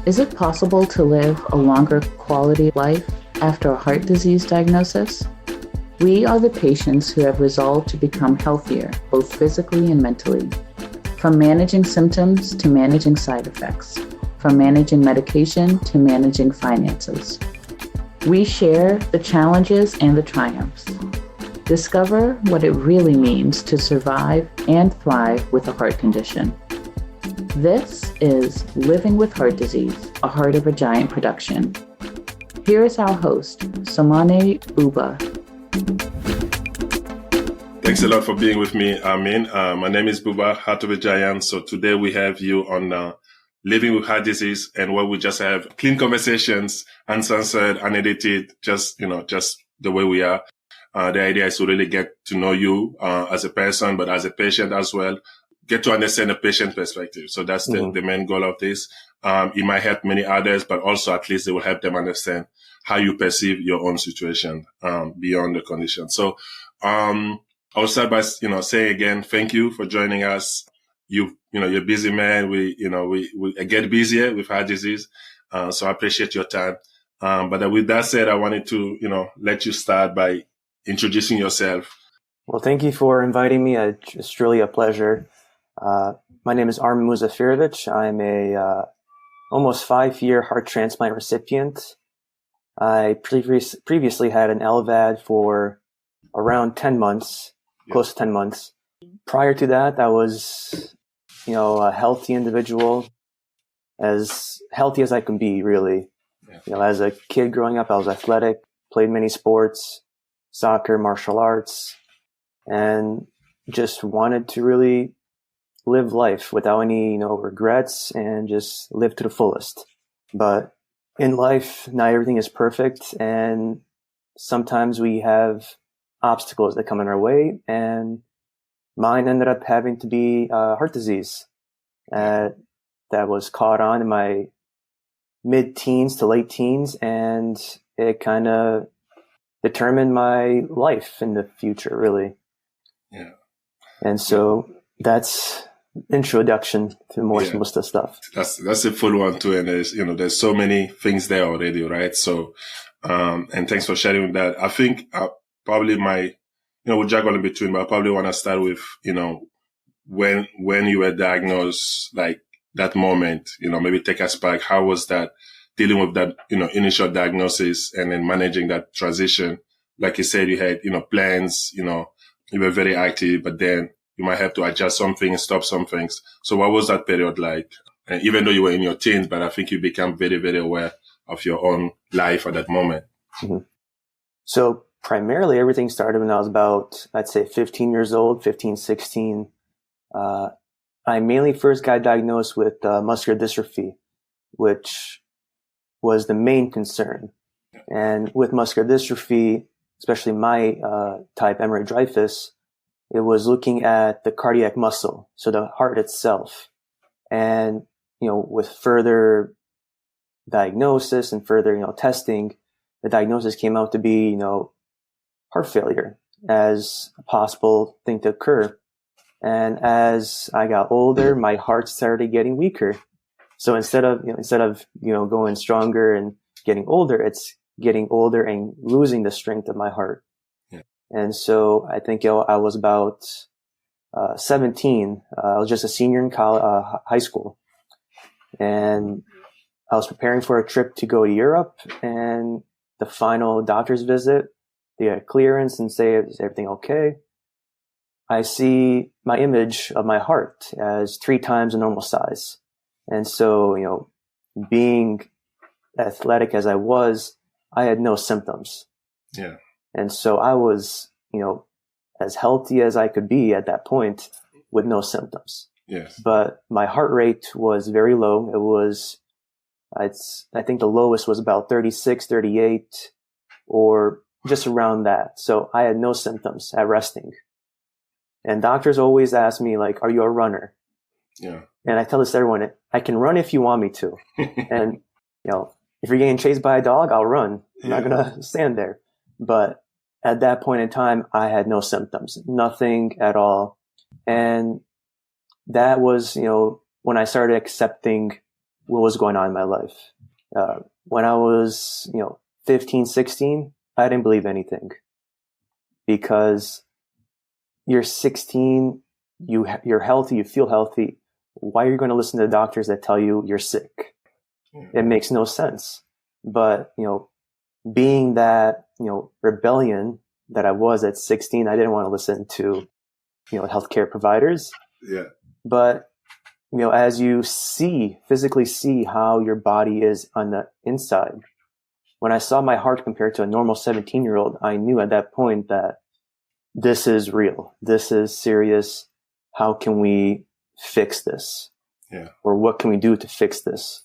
Is it possible to live a longer quality life after a heart disease diagnosis? We are the patients who have resolved to become healthier, both physically and mentally. From managing symptoms to managing side effects, from managing medication to managing finances. We share the challenges and the triumphs. Discover what it really means to survive and thrive with a heart condition. This is Living with Heart Disease, a Heart of a Giant production. Here is our host, Somane Bouba. Thanks a lot for being with me, Armin. My name is Bouba, Heart of a Giant. So today we have you on Living with Heart Disease, and where we just have clean conversations, uncensored, unedited, just the way we are. The idea is to really get to know you as a person, but as a patient as well. Get to understand the patient perspective. So that's the main goal of this. It might help many others, but also at least it will help them understand how you perceive your own situation beyond the condition. So I'll start by saying again, thank you for joining us. You're a busy man. We get busier with heart disease, so I appreciate your time. But with that said, I wanted to let you start by introducing yourself. Well, thank you for inviting me. It's truly a pleasure. My name is Armin Muzafirovic. I'm a almost 5-year heart transplant recipient. I previously had an LVAD for around 10 months, close to 10 months. Prior to that, I was, a healthy individual, as healthy as I can be, really. As a kid growing up, I was athletic, played many sports, soccer, martial arts, and just wanted to really live life without any, regrets and just live to the fullest. But in life, not everything is perfect, and sometimes we have obstacles that come in our way, and mine ended up having to be heart disease that was caught on in my mid-teens to late teens, and it kind of determined my life in the future, really. Yeah. And so that's introduction to most of the stuff. That's a full one too, and there's so many things there already, right? So and thanks for sharing that. I think probably we'll juggle in between, but I probably want to start with when you were diagnosed, like that moment, maybe take us back. How was that, dealing with that initial diagnosis and then managing that transition? Like you said, you had plans, you were very active, but then you might have to adjust some things, stop some things. So what was that period like? And even though you were in your teens, but I think you became very, very aware of your own life at that moment. Mm-hmm. So primarily everything started when I was about, I'd say 15 years old, 15, 16. I mainly first got diagnosed with muscular dystrophy, which was the main concern. And with muscular dystrophy, especially my type, Emery-Dreifuss, it was looking at the cardiac muscle, so the heart itself. And, with further diagnosis and further, testing, the diagnosis came out to be, heart failure as a possible thing to occur. And as I got older, my heart started getting weaker. So instead of going stronger and getting older, it's getting older and losing the strength of my heart. And so I think I was about 17. I was just a senior in high school, and I was preparing for a trip to go to Europe. And the final doctor's visit, they got clearance and say, "Is everything okay?" I see my image of my heart as 3 times the normal size, and so being athletic as I was, I had no symptoms. Yeah. And so I was, as healthy as I could be at that point with no symptoms. Yes. But my heart rate was very low. It was, I think the lowest was about 36, 38, or just around that. So I had no symptoms at resting. And doctors always ask me, like, are you a runner? Yeah. And I tell this to everyone, I can run if you want me to. And, if you're getting chased by a dog, I'll run. I'm not going to stand there. But at that point in time, I had no symptoms, nothing at all. And that was, when I started accepting what was going on in my life. When I was, 15, 16, I didn't believe anything, because you're 16, you're healthy, you feel healthy. Why are you going to listen to the doctors that tell you you're sick? It makes no sense. But, being that, rebellion that I was at 16, I didn't want to listen to, healthcare providers. Yeah. But, as you physically see how your body is on the inside, when I saw my heart compared to a normal 17-year-old, I knew at that point that this is real. This is serious. How can we fix this? Yeah. Or what can we do to fix this?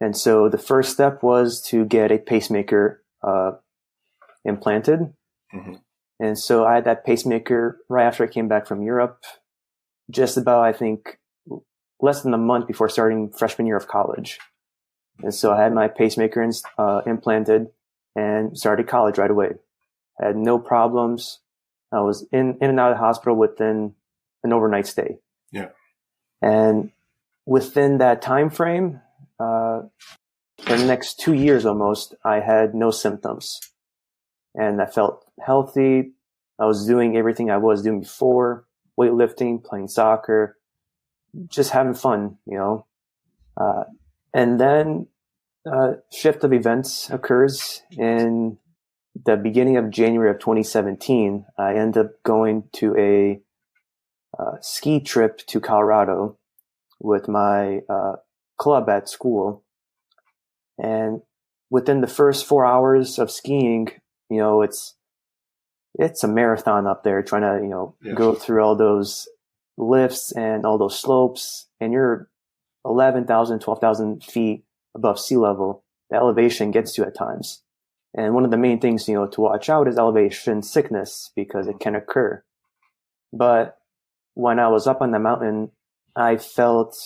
And so the first step was to get a pacemaker implanted. Mm-hmm. And so I had that pacemaker right after I came back from Europe, just about, I think, less than a month before starting freshman year of college. And so I had my pacemaker implanted and started college right away. I had no problems. I was in and out of the hospital within an overnight stay. Yeah. And within that time frame, for the next 2 years almost, I had no symptoms. And I felt healthy. I was doing everything I was doing before, weightlifting, playing soccer, just having fun, and then a shift of events occurs in the beginning of January of 2017. I end up going to a ski trip to Colorado with my club at school. And within the first 4 hours of skiing, it's a marathon up there, trying to, go through all those lifts and all those slopes, and you're 11,000, 12,000 feet above sea level. The elevation gets you at times. And one of the main things, to watch out is elevation sickness, because it can occur. But when I was up on the mountain, I felt,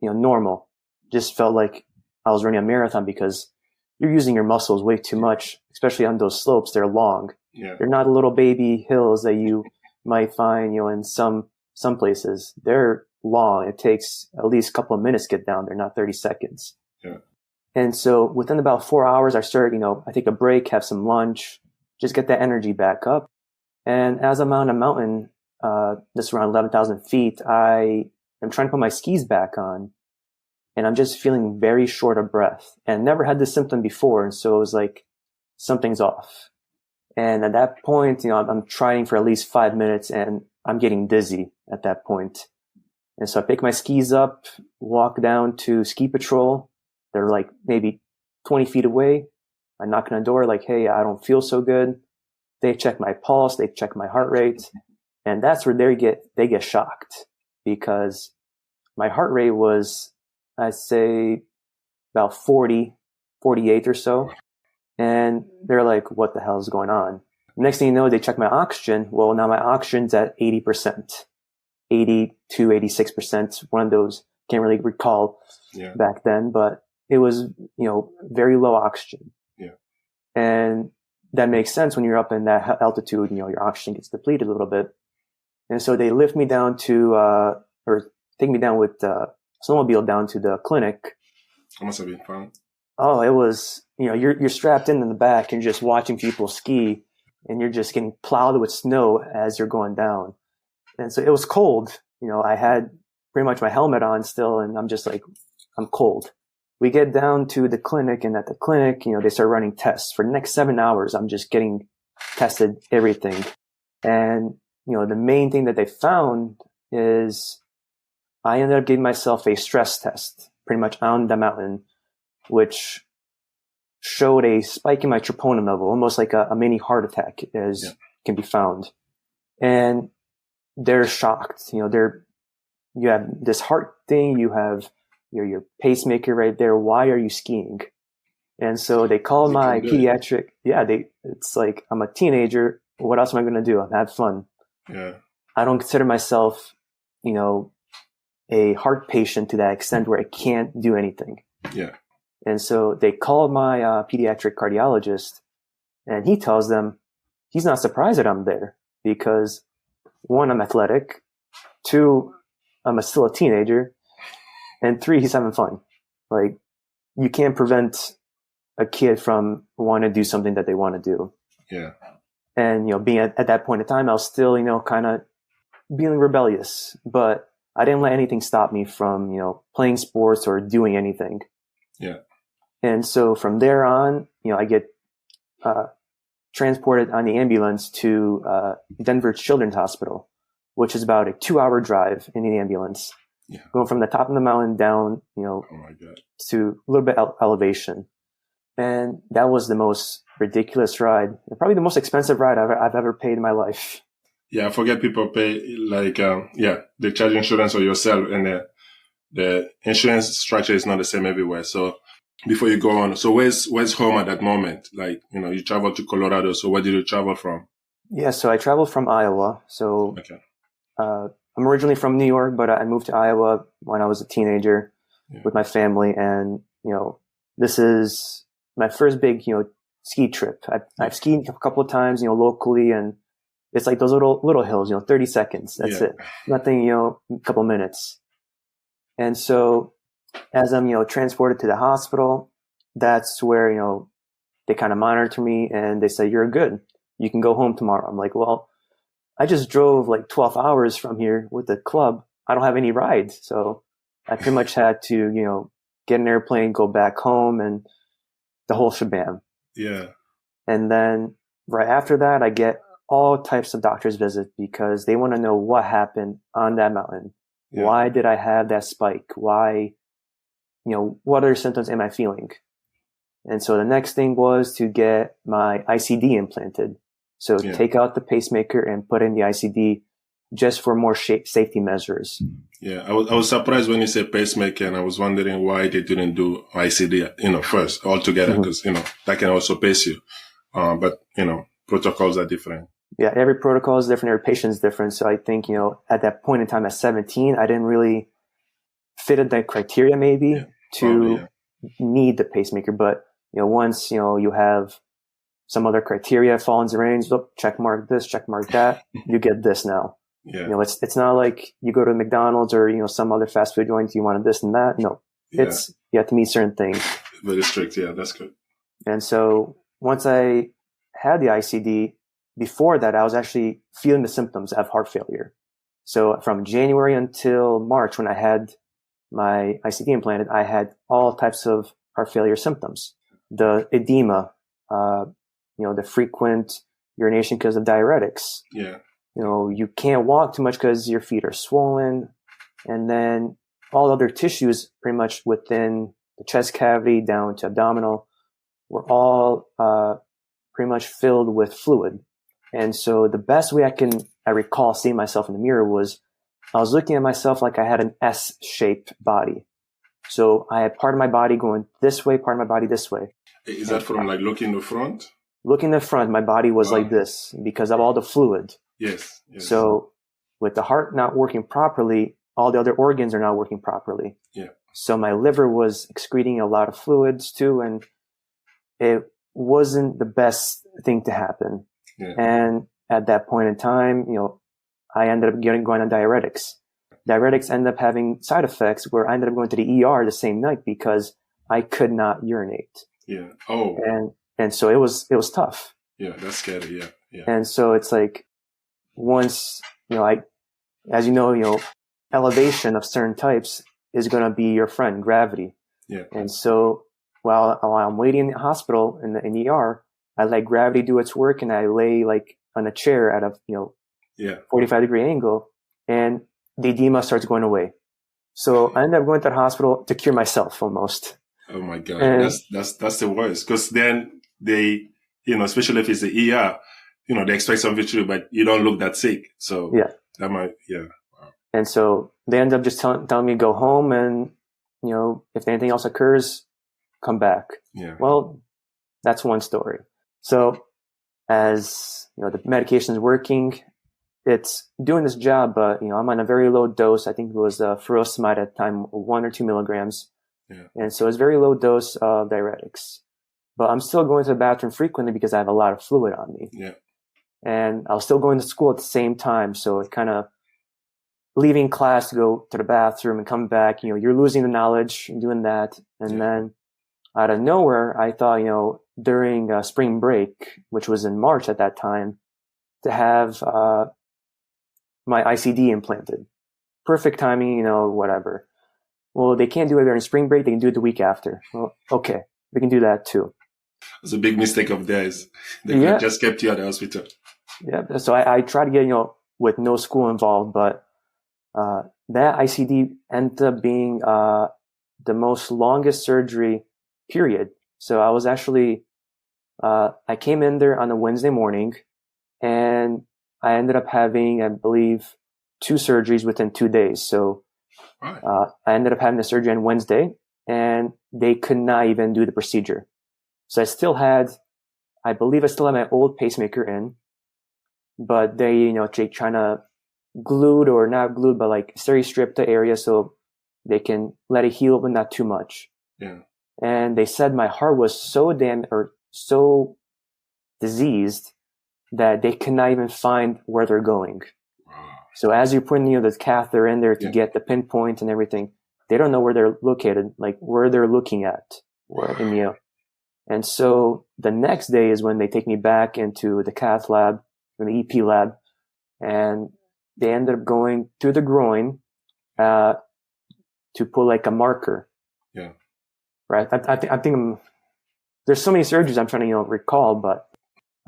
normal. Just felt like I was running a marathon, because you're using your muscles way too much, especially on those slopes. They're long. Yeah. They're not little baby hills that you might find, in some places. They're long. It takes at least a couple of minutes to get down there, not 30 seconds. Yeah. And so within about 4 hours, I started, I take a break, have some lunch, just get that energy back up. And as I'm on a mountain, this around 11,000 feet, I am trying to put my skis back on, and I'm just feeling very short of breath, and never had this symptom before. And so it was like, something's off. And at that point, I'm trying for at least 5 minutes, and I'm getting dizzy at that point. And so I pick my skis up, walk down to ski patrol. They're like maybe 20 feet away. I knock on the door like, hey, I don't feel so good. They check my pulse. They check my heart rate. And that's where they get shocked, because my heart rate was, I'd say, about 40, 48 or so. And they're like, what the hell is going on? Next thing you know, they check my oxygen. Well, now my oxygen's at 80%, 82, 86%. One of those, can't really recall back then, but it was, very low oxygen. Yeah. And that makes sense when you're up in that altitude, your oxygen gets depleted a little bit. And so they lift me down to, or take me down with snowmobile down to the clinic. How must have been fun? Oh, it was, you're strapped in the back and just watching people ski, and you're just getting plowed with snow as you're going down. And so it was cold. I had pretty much my helmet on still, and I'm just like, I'm cold. We get down to the clinic, and at the clinic, they start running tests. For the next 7 hours, I'm just getting tested, everything. And, the main thing that they found is I ended up giving myself a stress test pretty much on the mountain, which showed a spike in my troponin level, almost like a mini heart attack can be found. And they're shocked. You have this heart thing, you have your pacemaker right there. Why are you skiing? And so they called my pediatric. It's like, I'm a teenager. What else am I going to do? Have fun. Yeah. I don't consider myself, a heart patient to that extent where I can't do anything. Yeah. And so they called my pediatric cardiologist, and he tells them he's not surprised that I'm there, because 1, I'm athletic, 2, I'm still a teenager, and 3, he's having fun. Like, you can't prevent a kid from wanting to do something that they want to do. Yeah. And, being at that point in time, I was still, kind of being rebellious, but I didn't let anything stop me from, playing sports or doing anything. Yeah. And so from there on, I get transported on the ambulance to Denver Children's Hospital, which is about a 2-hour drive in the ambulance. Yeah. Going from the top of the mountain down, Oh my God. to a little bit elevation. And that was the most ridiculous ride, and probably the most expensive ride I've ever paid in my life. Yeah, I forget people pay they charge insurance or yourself, and the insurance structure is not the same everywhere. So before you go on, so where's home at that moment? Like, you traveled to Colorado. So where did you travel from? Yeah, so I traveled from Iowa. So Okay. I'm originally from New York, but I moved to Iowa when I was a teenager with my family. And, this is my first big, ski trip. I've skied a couple of times, locally, and it's like those little hills, 30 seconds. That's it. Nothing, a couple minutes. And so as I'm, transported to the hospital, that's where, they kind of monitor me and they say, "You're good. You can go home tomorrow." I'm like, well, I just drove like 12 hours from here with the club. I don't have any rides. So I pretty much had to, get an airplane, go back home, and the whole shebang. Yeah. And then right after that, I get all types of doctor's visits because they want to know what happened on that mountain. Yeah. Why did I have that spike? Why, what other symptoms am I feeling? And so the next thing was to get my ICD implanted. So take out the pacemaker and put in the ICD just for more safety measures. Yeah, I was surprised when you said pacemaker, and I was wondering why they didn't do ICD, first altogether, because, that can also pace you. But, protocols are different. Yeah, every protocol is different. Every patient is different. So I think, at that point in time at 17, I didn't really fit in that criteria maybe to need the pacemaker. But, once, you have some other criteria fall into range, check mark this, check mark that, you get this now. Yeah. It's not like you go to McDonald's or, some other fast food joint, you wanted this and that. No, you have to meet certain things. Very strict. Yeah, that's good. And so once I had the ICD, before that, I was actually feeling the symptoms of heart failure. So from January until March, when I had my ICD implanted, I had all types of heart failure symptoms. The edema, the frequent urination because of diuretics. Yeah. You can't walk too much because your feet are swollen. And then all other tissues pretty much within the chest cavity down to abdominal were all pretty much filled with fluid. And so the best way I recall seeing myself in the mirror was I was looking at myself like I had an S-shaped body. So I had part of my body going this way, part of my body this way. Is that from like looking in the front? Looking in the front, my body was like this because of all the fluid. Yes. So with the heart not working properly, all the other organs are not working properly. Yeah. So my liver was excreting a lot of fluids too, and it wasn't the best thing to happen. Yeah. And at that point in time, I ended up going on diuretics. Diuretics ended up having side effects where I ended up going to the ER the same night because I could not urinate. Yeah. Oh. And so it was tough. Yeah, that's scary. Yeah. Yeah. And so it's like once, as elevation of certain types is going to be your friend, gravity. Yeah. And so while I'm waiting in the hospital in the ER, I let gravity do its work, and I lay like on a chair at a 45-degree angle, and the edema starts going away. So I ended up going to the hospital to cure myself almost. Oh my God, and that's the worst, because then they, especially if it's the ER, they expect something to do, but you don't look that sick. So that might, Wow. And so they end up just telling me to go home, and if anything else occurs, come back. Yeah. Well, that's one story. So as the medication is working, it's doing this job, but I'm on a very low dose. I think it was furosemide at the time, 1 or 2 milligrams. Yeah. And so it's very low dose of diuretics. But I'm still going to the bathroom frequently because I have a lot of fluid on me. Yeah. And I was still going to school at the same time. So it kind of leaving class to go to the bathroom and come back, you're losing the knowledge and doing that. And then out of nowhere, I thought, during spring break, which was in March at that time, to have my ICD implanted. Perfect timing, whatever. Well, they can't do it during spring break. They can do it the week after. Well, okay, we can do that too. It's a big mistake of theirs. They could have just kept you at the hospital. Yeah. So I tried to get, with no school involved, but that ICD ended up being the most longest surgery period. So I was actually, I came in there on a Wednesday morning, and I ended up having, I believe, 2 surgeries within 2 days. So I ended up having the surgery on Wednesday, and they could not even do the procedure. So I believe I still had my old pacemaker in, but they, trying to glued or not glued, but like steri-strip the area so they can let it heal, but not too much. Yeah. And they said my heart was so so diseased that they could not even find where they're going. Wow. So as you're putting, the catheter in there to get the pinpoint and everything, they don't know where they're located, like where they're looking at, And so the next day is when they take me back into the cath lab, or the EP lab, and they ended up going through the groin to put like a marker. Yeah. Right. I think there's so many surgeries I'm trying to recall, but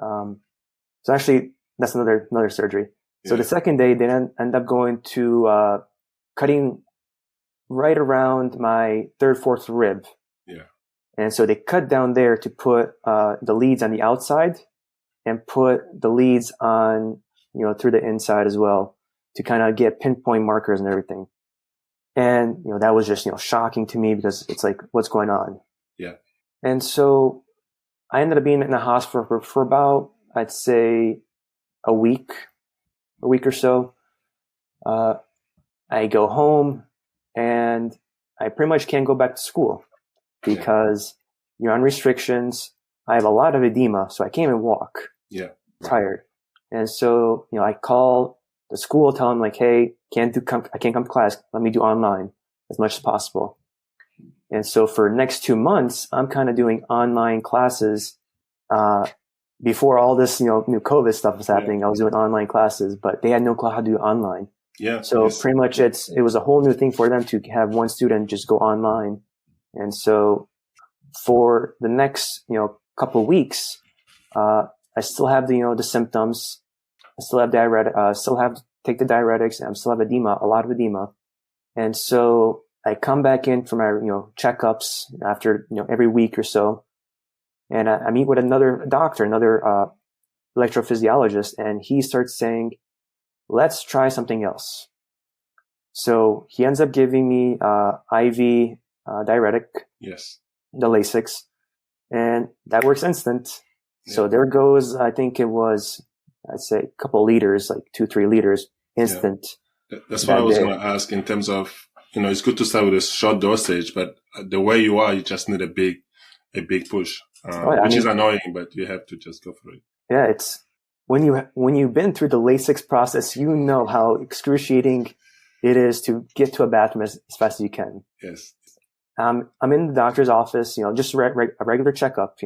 so actually that's another surgery. Yeah. So the second day they end up going to cutting right around my 3rd, 4th rib. Yeah. And so they cut down there to put the leads on the outside and put the leads on, through the inside as well to kind of get pinpoint markers and everything. And, that was just, shocking to me because it's like, what's going on? Yeah. And so I ended up being in the hospital for about, I'd say a week or so. I go home and I pretty much can't go back to school because you're on restrictions. I have a lot of edema, so I can't even walk. Yeah. Tired. And so, I call the school, tell them like, hey, I can't come to class. Let me do online as much as possible. And so for the next 2 months, I'm kind of doing online classes. Before all this, new COVID stuff was happening, I was doing online classes, but they had no clue how to do online. Yeah. So pretty much it was a whole new thing for them to have one student just go online. And so for the next, couple of weeks, I still have the symptoms. I still have still have to take the diuretics, and I still have edema, a lot of edema. And so I come back in for my, checkups after, every week or so. And I meet with another doctor, another electrophysiologist, and he starts saying, let's try something else. So he ends up giving me IV diuretic, the Lasix, and that works instant. Yeah. So there goes, I think it was, I'd say a couple of liters, like 2-3 liters instant. Yeah. That's what I was going to ask in terms of, it's good to start with a short dosage, but the way you are, you just need a big push, which is annoying, but you have to just go for it. Yeah. It's when you've been through the Lasix process, how excruciating it is to get to a bathroom as fast as you can. Yes. I'm in the doctor's office, just a regular checkup,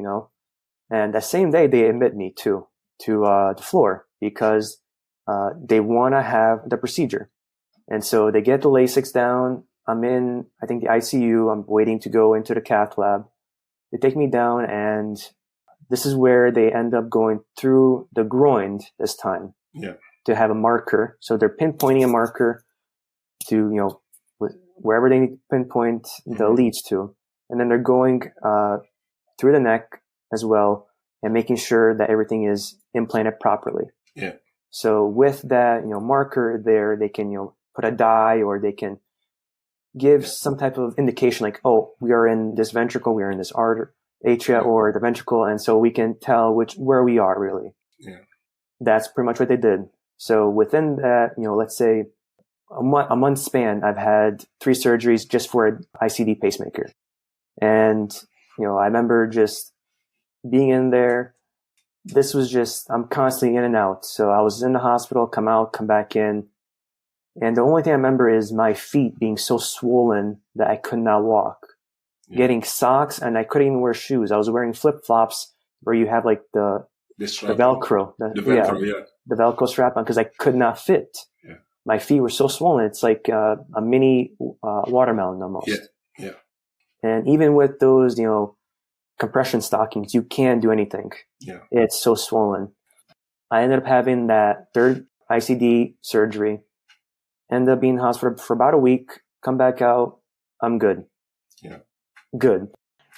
and that same day they admit me to the floor because they want to have the procedure. And so they get the Lasix down. I'm in, I think, the ICU. I'm waiting to go into the cath lab. They take me down, and this is where they end up going through the groin this time to have a marker. So they're pinpointing a marker to, wherever they need to pinpoint the leads to. And then they're going through the neck as well and making sure that everything is implanted properly. Yeah. So with that, marker there, they can, put a dye, or they can give some type of indication like, oh, we are in this ventricle, we are in this atria or the ventricle. And so we can tell where we are really. Yeah. That's pretty much what they did. So within that, let's say a month span, I've had 3 surgeries just for an ICD pacemaker. And, I remember just being in there. This was I'm constantly in and out. So I was in the hospital, come out, come back in. And the only thing I remember is my feet being so swollen that I could not walk. Yeah. Getting socks, and I couldn't even wear shoes. I was wearing flip-flops where you have like the Velcro. The Velcro strap on, because I could not fit. Yeah. My feet were so swollen. It's like a mini watermelon almost. Yeah. Yeah. And even with those, compression stockings, you can't do anything. Yeah. It's so swollen. I ended up having that third ICD surgery. Ended up being in the hospital for about a week. Come back out. I'm good. Yeah. Good.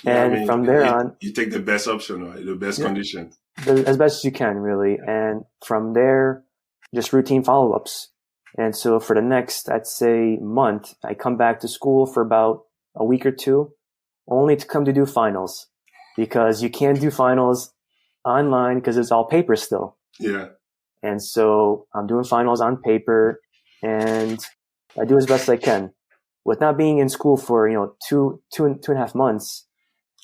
Yeah, and from there on, you take the best option, right? The best condition. As best as you can, really. And from there, just routine follow-ups. And so for the next, I'd say, month, I come back to school for about a week or two, only to come to do finals, because you can't do finals online because it's all paper still. Yeah. And so I'm doing finals on paper, and I do as best as I can. With not being in school for, two and a half months,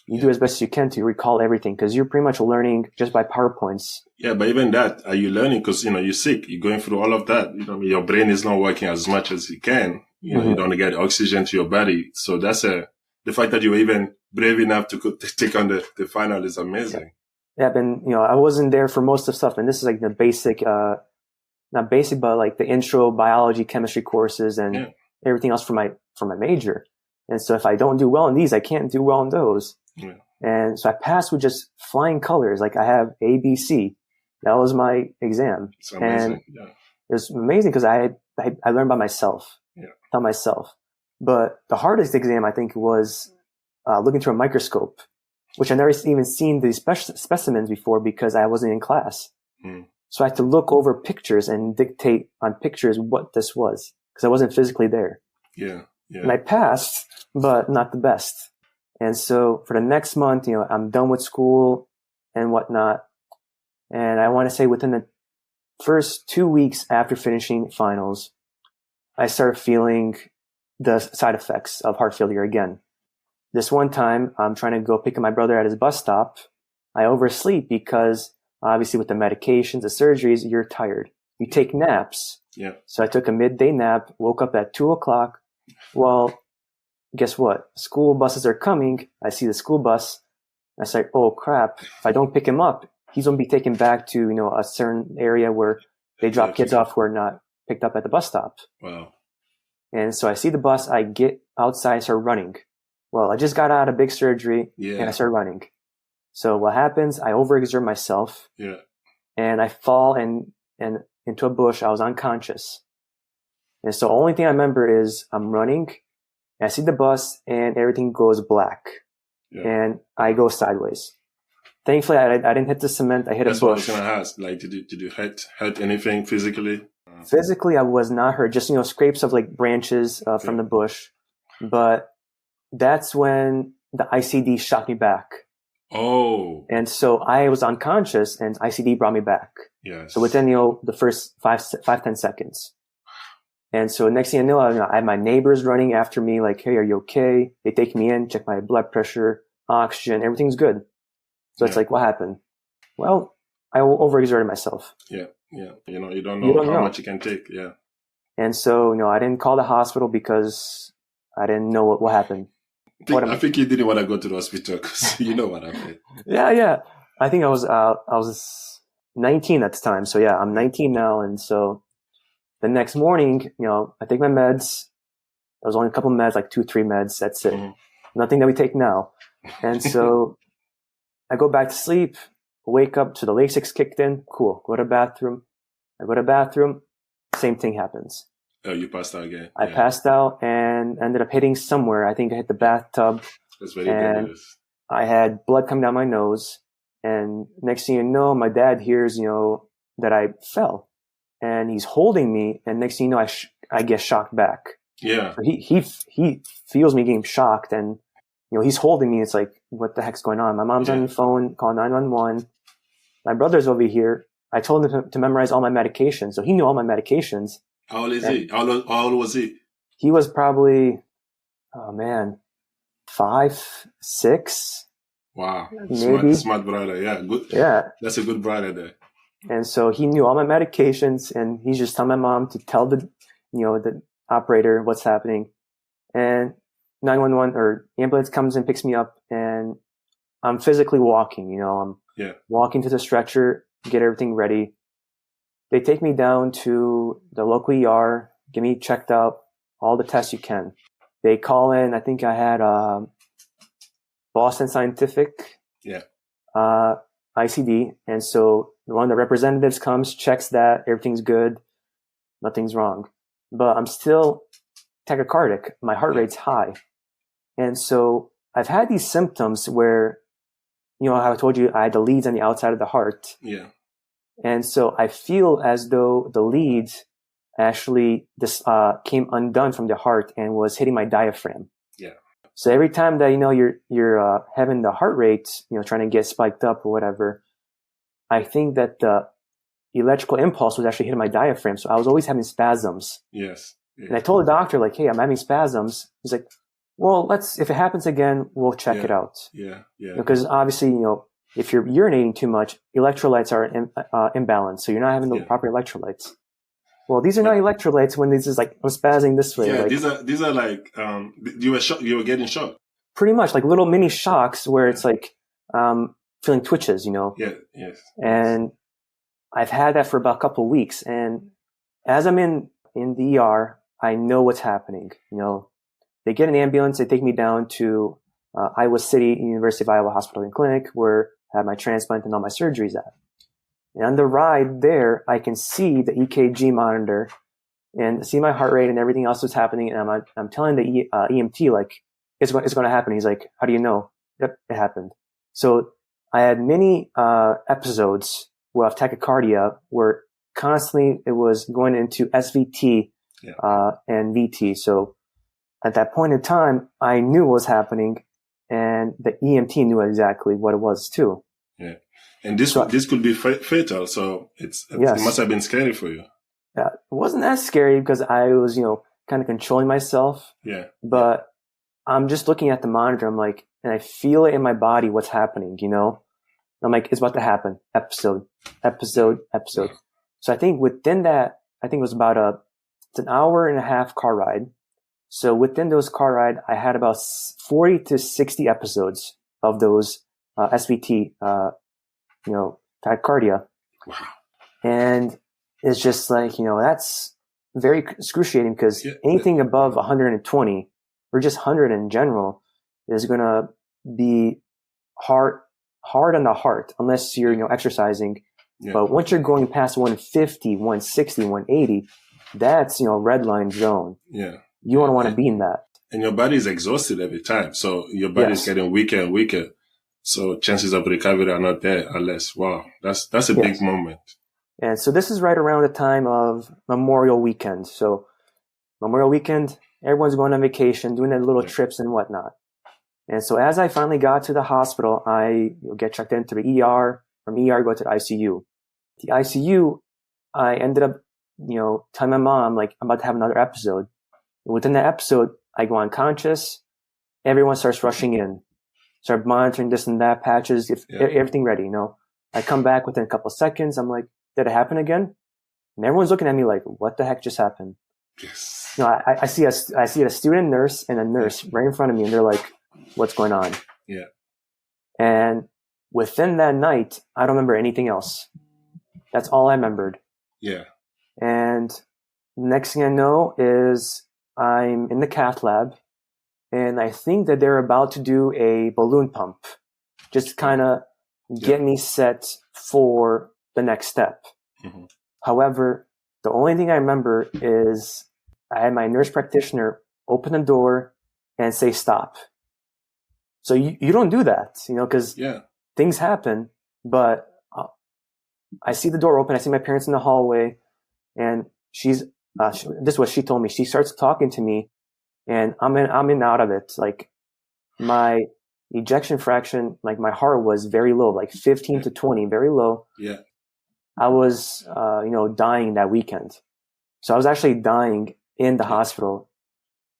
you do as best as you can to recall everything, because you're pretty much learning just by PowerPoints. Yeah, but even that, are you learning? Because, you're sick. You're going through all of that. Your brain is not working as much as it can. You don't get oxygen to your body. So that's the fact that you were even brave enough to take on the final is amazing. Yeah, and, I wasn't there for most of the stuff. And this is like the basic, not basic, but like the intro biology, chemistry courses and everything else for my major. And so if I don't do well in these, I can't do well in those. Yeah. And so I passed with just flying colors. Like I have A, B, C. That was my exam. It's amazing. And it was amazing because I learned by myself, taught myself. But the hardest exam, I think, was looking through a microscope, which I never even seen these specimens before because I wasn't in class. So I had to look over pictures and dictate on pictures what this was because I wasn't physically there. Yeah. And I passed, but not the best. And so for the next month, I'm done with school and whatnot. And I want to say within the first 2 weeks after finishing finals, I started feeling the side effects of heart failure again. This one time, I'm trying to go pick up my brother at his bus stop. I oversleep because obviously with the medications, the surgeries, you're tired. You take naps. Yeah. So I took a midday nap, woke up at 2:00. Well, guess what? School buses are coming. I see the school bus. I say, oh crap. If I don't pick him up, he's going to be taken back to, a certain area where they drop kids off who are not picked up at the bus stop. Wow. And so I see the bus. I get outside, start running. Well, I just got out of big surgery and I start running. So what happens? I overexert myself. Yeah. And I fall and into a bush. I was unconscious. And so the only thing I remember is I'm running. I see the bus and everything goes black and I go sideways. Thankfully, I didn't hit the cement. I hit a bush. That's what I was going to ask. Like, did you hurt anything physically? Physically, I was not hurt. Just, scrapes of like branches from the bush. But that's when the ICD shot me back. Oh. And so I was unconscious and ICD brought me back. Yes. So within, the first 5-10 seconds. And so next thing I know, I have my neighbors running after me like, hey, are you okay? They take me in, check my blood pressure, oxygen, everything's good. So it's like, what happened? Well, I overexerted myself. Yeah, yeah. You don't know how much you can take. Yeah. And so, I didn't call the hospital because I didn't know what happened. I think you didn't want to go to the hospital because you know what happened. Yeah. I think I was 19 at the time. So yeah, I'm 19 now. And so the next morning, I take my meds. There was only a couple of meds, like 2-3 meds. That's it. Nothing that we take now. And so I go back to sleep, wake up to the Lasix kicked in. Cool. Go to the bathroom. I go to the bathroom. Same thing happens. Oh, you passed out again. I passed out and ended up hitting somewhere. I think I hit the bathtub. That's very dangerous. I had blood coming down my nose. And next thing you know, my dad hears, that I fell. And he's holding me. And next thing you know, I get shocked back. Yeah. So he feels me getting shocked. And, he's holding me. It's like, what the heck's going on? My mom's on the phone, calling 911. My brother's over here. I told him to memorize all my medications. So he knew all my medications. How old is he? How old was he? He was probably, 5, 6. Wow. Maybe. Smart brother. Yeah. Good. Yeah. That's a good brother there. And so he knew all my medications and he's just telling my mom to tell the the operator, what's happening. And 911 or ambulance comes and picks me up, and I'm physically walking, I'm walking to the stretcher, get everything ready. They take me down to the local ER, get me checked out, all the tests you can. They call in, I think I had Boston Scientific ICD. And so one of the representatives comes, checks that everything's good, nothing's wrong. But I'm still tachycardic. My heart rate's high. And so I've had these symptoms where, how I told you I had the leads on the outside of the heart. Yeah. And so I feel as though the leads actually came undone from the heart and was hitting my diaphragm. Yeah. So every time that, you're having the heart rate, trying to get spiked up or whatever, I think that the electrical impulse was actually hitting my diaphragm. So I was always having spasms. Yes. Yeah. And I told the doctor, like, hey, I'm having spasms. He's like, well, if it happens again, we'll check it out. Yeah. Yeah. Because obviously, if you're urinating too much, electrolytes are imbalanced. So you're not having the proper electrolytes. Well, these are not electrolytes when this is like, I'm spazzing this way. Yeah, like, these are like, you were getting shocked. Pretty much like little mini shocks where it's like, feeling twitches, Yeah, yes. And I've had that for about a couple of weeks. And as I'm in the ER, I know what's happening. They get an ambulance, they take me down to Iowa City, University of Iowa Hospital and Clinic, where I had my transplant and all my surgeries at. And on the ride there, I can see the EKG monitor and see my heart rate and everything else that's happening. And I'm telling the EMT, like, it's going to happen. He's like, how do you know? Yep, it happened. So I had many episodes of tachycardia where constantly it was going into SVT and VT. So at that point in time, I knew what was happening, and the EMT knew exactly what it was too. Yeah. And this could be fatal. So it must have been scary for you. Yeah, it wasn't that scary because I was, kind of controlling myself. Yeah. But I'm just looking at the monitor. I'm like, and I feel it in my body, what's happening, I'm like, it's about to happen. Episode. Yeah. So I think within that, it was about it's an hour and a half car ride. So within those car ride, I had about 40 to 60 episodes of those SVT, tachycardia. Wow. And it's just like, that's very excruciating because anything above 120 or just 100 in general is going to be hard on the heart unless you're, exercising. Yeah. But once you're going past 150, 160, 180, that's, red line zone. Yeah. You don't want to be in that. And your body is exhausted every time. So your body is getting weaker and weaker. So chances of recovery are not there unless, wow, that's a big moment. And so this is right around the time of Memorial Weekend. So Memorial Weekend, everyone's going on vacation, doing their little trips and whatnot. And so as I finally got to the hospital, I get checked into the ER. From ER, go to the ICU. The ICU, I ended up, telling my mom, like, I'm about to have another episode. Within that episode, I go unconscious. Everyone starts rushing in, start monitoring this and that, patches, everything ready, I come back within a couple of seconds. I'm like, did it happen again? And everyone's looking at me like, what the heck just happened? Yes. I see a student nurse and a nurse right in front of me, and they're like, what's going on? Yeah. And within that night, I don't remember anything else. That's all I remembered. Yeah. And next thing I know is I'm in the cath lab, and I think that they're about to do a balloon pump, just kind of get me set for the next step. Mm-hmm. However, the only thing I remember is I had my nurse practitioner open the door and say, stop. So you don't do that, because things happen, but I see the door open. I see my parents in the hallway, and this is what she told me. She starts talking to me, and I'm in and out of it. Like, my ejection fraction, like, my heart was very low, like 15 to 20, very low. Yeah. I was, dying that weekend. So I was actually dying in the hospital,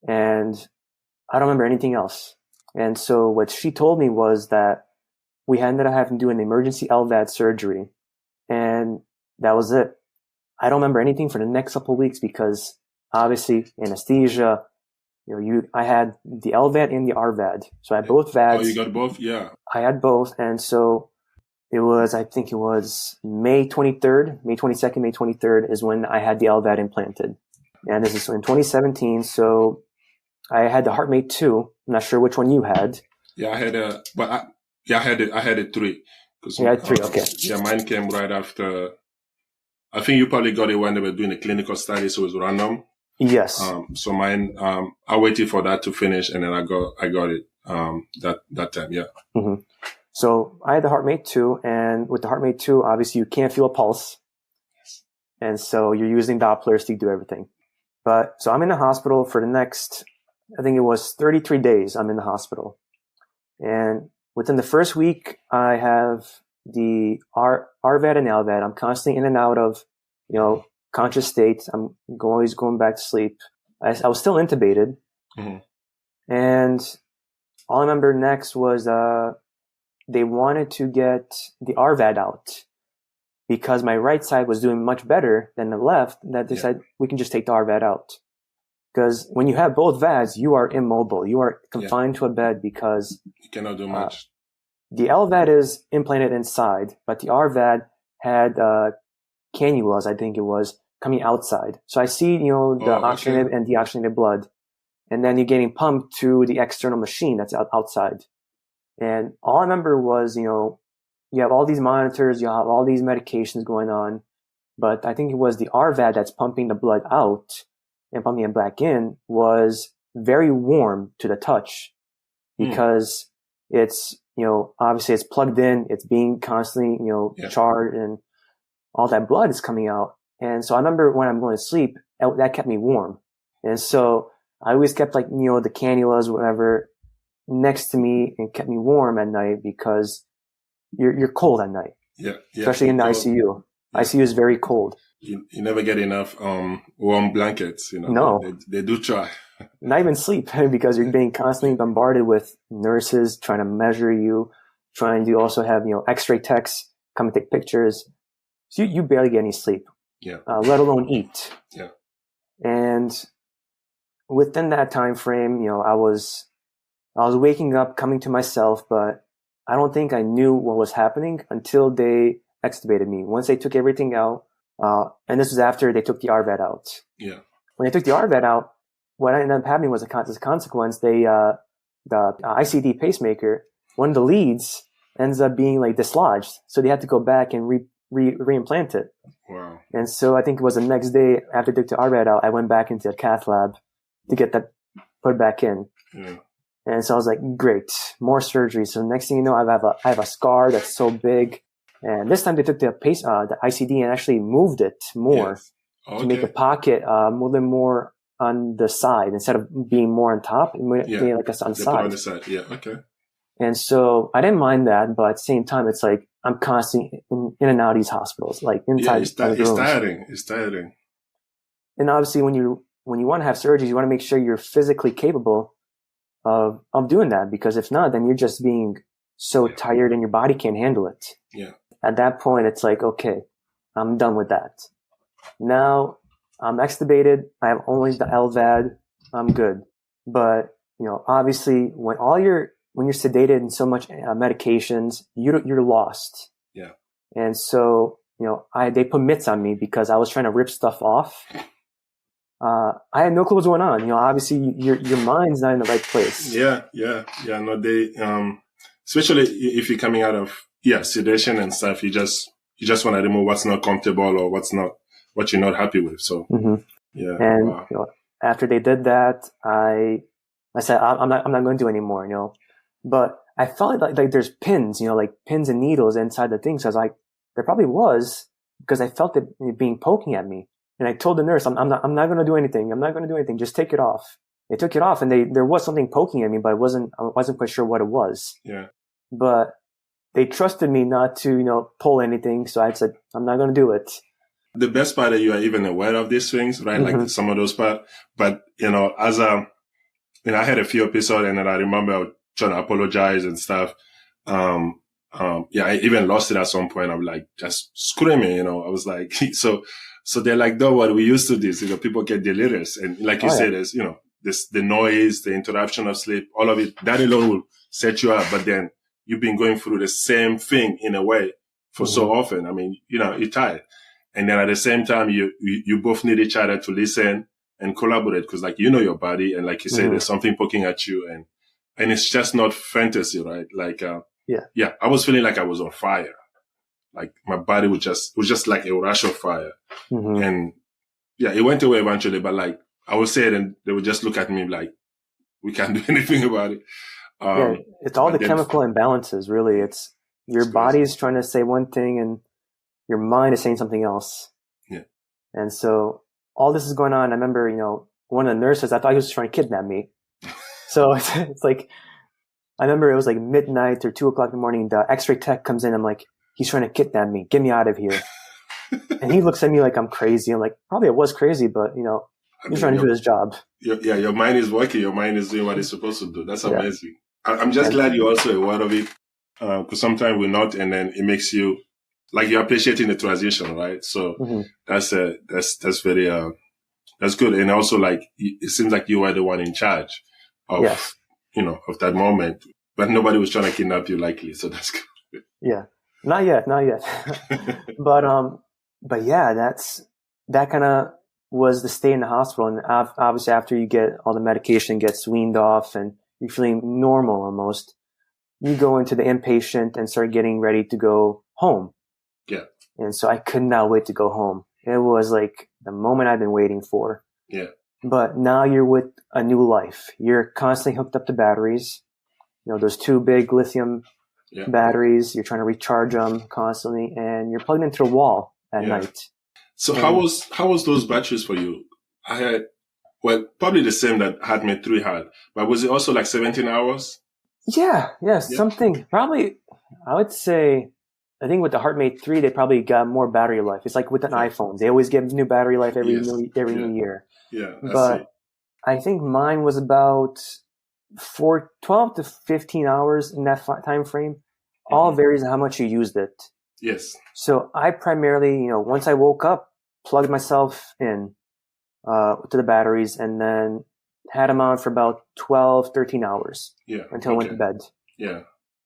and I don't remember anything else. And so what she told me was that we ended up having to do an emergency LVAD surgery, and that was it. I don't remember anything for the next couple of weeks because obviously anesthesia. I had the LVAD and the RVAD. So I had both VADs. Oh, you got both? Yeah. I had both. And so I think it was May 23rd, May 22nd, May 23rd is when I had the LVAD implanted. And this is in 2017. So I had the HeartMate 2. I'm not sure which one you had. Yeah, I had I had a 3. You had 3, okay. Yeah, mine came right after. I think you probably got it when they were doing a clinical study, so it was random. Yes. So mine, I waited for that to finish, and then I got it that time. Yeah. Mm-hmm. So I had the HeartMate 2, and with the HeartMate 2, obviously you can't feel a pulse, and so you're using Dopplers to do everything. But so I'm in the hospital for the next, I think it was 33 days. I'm in the hospital, and within the first week, I have the RVAD and LVAD. I'm constantly in and out of, conscious state. I'm always going back to sleep. I was still intubated. Mm-hmm. And all I remember next was they wanted to get the RVAD out because my right side was doing much better than the left, that they said we can just take the RVAD out. Because when you have both VADs, you are immobile. You are confined to a bed because you cannot do much. The LVAD is implanted inside, but the RVAD had cannulas, I think it was, coming outside. So I see, the oxygenated and deoxygenated blood, and then you're getting pumped to the external machine that's outside. And all I remember was, you have all these monitors, you have all these medications going on, but I think it was the RVAD that's pumping the blood out and pumping it back in was very warm to the touch because it's, obviously it's plugged in, it's being constantly, charged, and all that blood is coming out. And so I remember when I'm going to sleep, that kept me warm. And so I always kept the cannulas, whatever, next to me and kept me warm at night because you're cold at night. Yeah. Especially in the ICU. Yeah. ICU is very cold. You never get enough warm blankets, No. They do try. Not even sleep because you're being constantly bombarded with nurses trying to measure you, trying to also have, x-ray techs come and take pictures. So you barely get any sleep. Yeah. Let alone eat. Yeah. And within that time frame, I was waking up, coming to myself, but I don't think I knew what was happening until they extubated me. Once they took everything out, and this was after they took the RVAD out. Yeah. When they took the RVAD out, what ended up happening was as a consequence, the ICD pacemaker, one of the leads ends up being dislodged. So they had to go back and reimplant it. Wow. And so I think it was the next day after they took the RVAD out, I went back into the cath lab to get that put back in. Yeah. And so I was like, great, more surgery. So next thing you know, I have a scar that's so big. And this time they took the ICD and actually moved it more to make the pocket a little more on the side instead of being more on top. It made it on the side. On the side. Yeah. Okay. And so I didn't mind that, but at the same time, it's like I'm constantly in and out of these hospitals, inside. Yeah, it's tiring. And obviously, when you want to have surgeries, you want to make sure you're physically capable of doing that, because if not, then you're just being so tired and your body can't handle it. Yeah. At that point, it's like, okay, I'm done with that. Now I'm extubated. I have only the LVAD. I'm good. But, obviously when you're sedated and so much medications, you're lost. Yeah. And so, they put mitts on me because I was trying to rip stuff off. I had no clue what's going on. Obviously your mind's not in the right place. Yeah. No, they, especially if you're coming out of, sedation and stuff, you just want to remove what's not comfortable or what you're not happy with. So, yeah. And, wow. After they did that, I said, I'm not going to do anymore, but I felt like there's pins, pins and needles inside the thing. So I was like, there probably was, because I felt it being poking at me. And I told the nurse, I'm not going to do anything. I'm not going to do anything. Just take it off. They took it off, and there was something poking at me, but I wasn't quite sure what it was. Yeah. But they trusted me not to, pull anything. So I said, I'm not going to do it. The best part that you are even aware of these things, right? Mm-hmm. Like some of those parts. But, as I had a few episodes, and then I remember trying to apologize and stuff. I even lost it at some point. I'm like just screaming, I was like, so So they're like, don't worry, we used to this. People get delirious. And like you said, there's, this, the noise, the interruption of sleep, all of it, that alone will set you up. But then you've been going through the same thing in a way for so often. I mean, you're tired. And then at the same time, you both need each other to listen and collaborate because like, your body. And like you say, there's something poking at you and it's just not fantasy, right? Like, I was feeling like I was on fire. Like my body it was just like a rush of fire. And it went away eventually, but like I would say it and they would just look at me like, we can't do anything about it. It's all the chemical imbalances, really. It's your body is trying to say one thing and your mind is saying something else. Yeah. And so all this is going on. I remember, one of the nurses, I thought he was trying to kidnap me. So it's like, I remember it was like midnight or 2:00 in the morning. The x-ray tech comes in. I'm like, he's trying to kidnap me. Get me out of here. And he looks at me like I'm crazy. I'm like, probably I was crazy, but he's trying to do his job. Your mind is working. Your mind is doing what it's supposed to do. That's amazing. I'm just glad you're also aware of it. Because sometimes we're not, and then it makes you like you're appreciating the transition, right? So that's very that's good. And also like it seems like you were the one in charge of of that moment, but nobody was trying to kidnap you, likely. So that's good. Yeah. Not yet. But yeah, that kind of was the stay in the hospital. And obviously after you get all the medication gets weaned off and you're feeling normal almost, you go into the inpatient and start getting ready to go home. Yeah. And so I could not wait to go home. It was like the moment I've been waiting for. Yeah. But now you're with a new life. You're constantly hooked up to batteries. Those two big lithium batteries. You're trying to recharge them constantly, and you're plugged into the wall at night. So how was those batteries for you? I had probably the same that HeartMate 3 had, but was it also like 17 hours? Yeah, something probably. I would say, I think with the HeartMate 3, they probably got more battery life. It's like with an iPhone; they always give new battery life every new year. Yeah, but I think mine was about 12 to 15 hours in that time frame. All varies on how much you used it. Yes. So I primarily, once I woke up, plugged myself in to the batteries and then had them on for about 12, 13 hours until I went to bed. Yeah.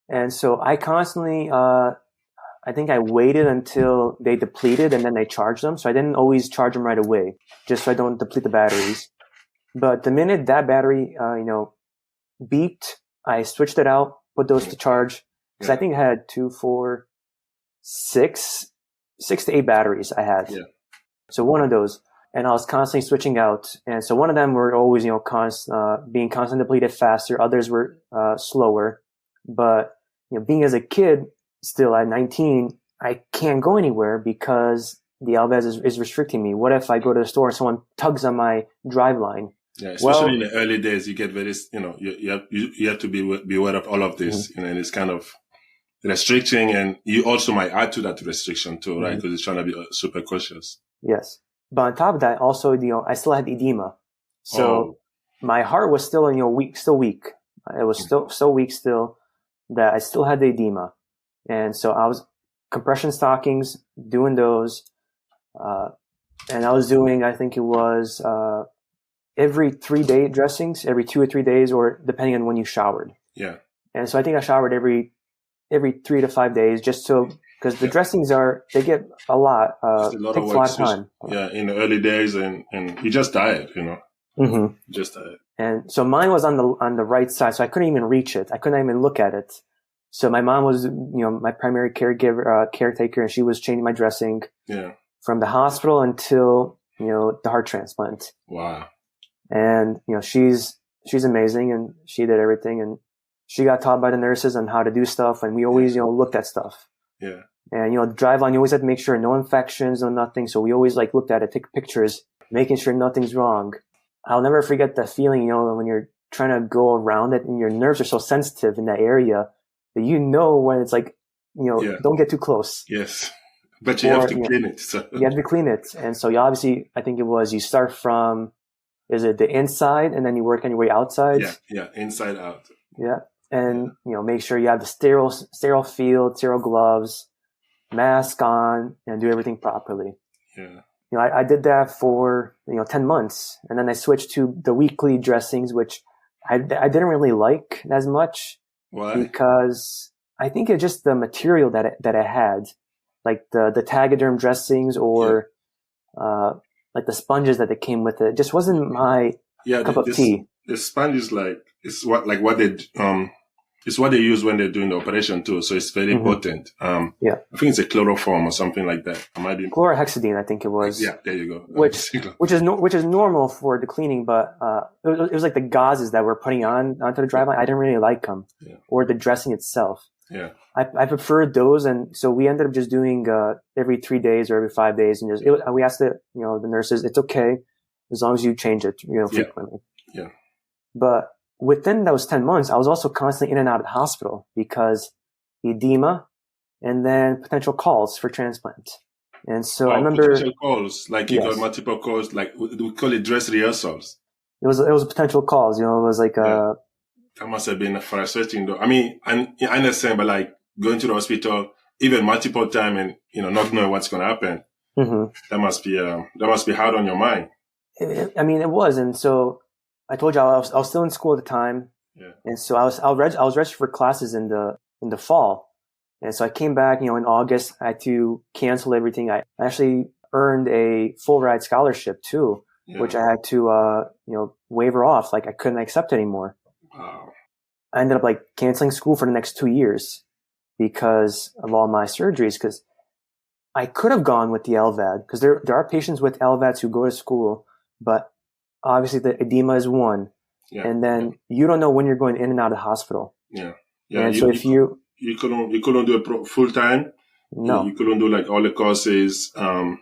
And so I constantly, I think I waited until they depleted and then I charged them. So I didn't always charge them right away, just so I don't deplete the batteries. But the minute that battery, beeped, I switched it out, put those to charge. Because I think I had 2, 4, 6 to 8 batteries I had. Yeah. So one of those, and I was constantly switching out. And so one of them were always, being constantly depleted faster. Others were slower. But being as a kid, still at 19, I can't go anywhere because the Alves is restricting me. What if I go to the store and someone tugs on my drive line? Yeah, especially in the early days, you get very, you have to be aware of all of this, and it's kind of restricting, and you also might add to that restriction too, right? Because it's trying to be super cautious. Yes, but on top of that, also, I still had edema, so my heart was still, weak. It was still so weak that I still had the edema, and so I was compression stockings, doing those, and I was doing, I think it was every 3-day dressings, every 2 or 3 days, or depending on when you showered. Yeah. And so I think I showered every 3 to 5 days, just so, because the dressings they get a lot. It's a lot of work, time. Yeah, in the early days, and you just diet, Just diet. And so mine was on the right side, so I couldn't even reach it. I couldn't even look at it. So my mom was, my primary caretaker, and she was changing my dressing. Yeah. From the hospital until the heart transplant. Wow. And, she's amazing, and she did everything, and she got taught by the nurses on how to do stuff. And we always, looked at stuff. Yeah. And, drive line, you always have to make sure no infections, no nothing. So we always looked at it, take pictures, making sure nothing's wrong. I'll never forget that feeling, when you're trying to go around it and your nerves are so sensitive in that area that when it's don't get too close. Yes. But you have to clean it. So. You have to clean it. And so you obviously, I think it was, you start from, is it the inside and then you work on your way outside? Yeah. Inside out. Yeah. And, make sure you have the sterile field, sterile gloves, mask on, and do everything properly. Yeah. I did that for 10 months, and then I switched to the weekly dressings, which I didn't really like as much. Why? Because I think it's just the material that it had, like the Tegaderm dressings or like the sponges that it came with it. Just wasn't my cup of tea. The sponge is it's what they use when they're doing the operation too. So it's very potent. I think it's a chloroform or something like that. Chlorhexidine, I think it was. Yeah, there you go. Which is normal for the cleaning, but it was like the gauzes that we're putting onto the driveline. I didn't really like them, or the dressing itself. Yeah, I preferred those, and so we ended up just doing every 3 days or every 5 days, and we asked the nurses, it's okay as long as you change it frequently. Yeah. But within those 10 months, I was also constantly in and out of the hospital because edema and then potential calls for transplant. And so I remember potential calls, like you got multiple calls, like we call it dress rehearsals. It was potential calls, it was like that must have been frustrating though. I mean, I understand, but like going to the hospital even multiple times and not knowing what's going to happen, that must be hard on your mind. It was, and so I told you I was still in school at the time, and so I was registered for classes in the fall, and so I came back, in August. I had to cancel everything. I actually earned a full ride scholarship too, which I had to waiver off, like I couldn't accept anymore. Wow. I ended up canceling school for the next 2 years because of all my surgeries. Because I could have gone with the LVAD, because there are patients with LVADs who go to school, but obviously the edema is one, and then you don't know when you're going in and out of the hospital. And so if you couldn't do it full time, no, you couldn't do like all the courses, and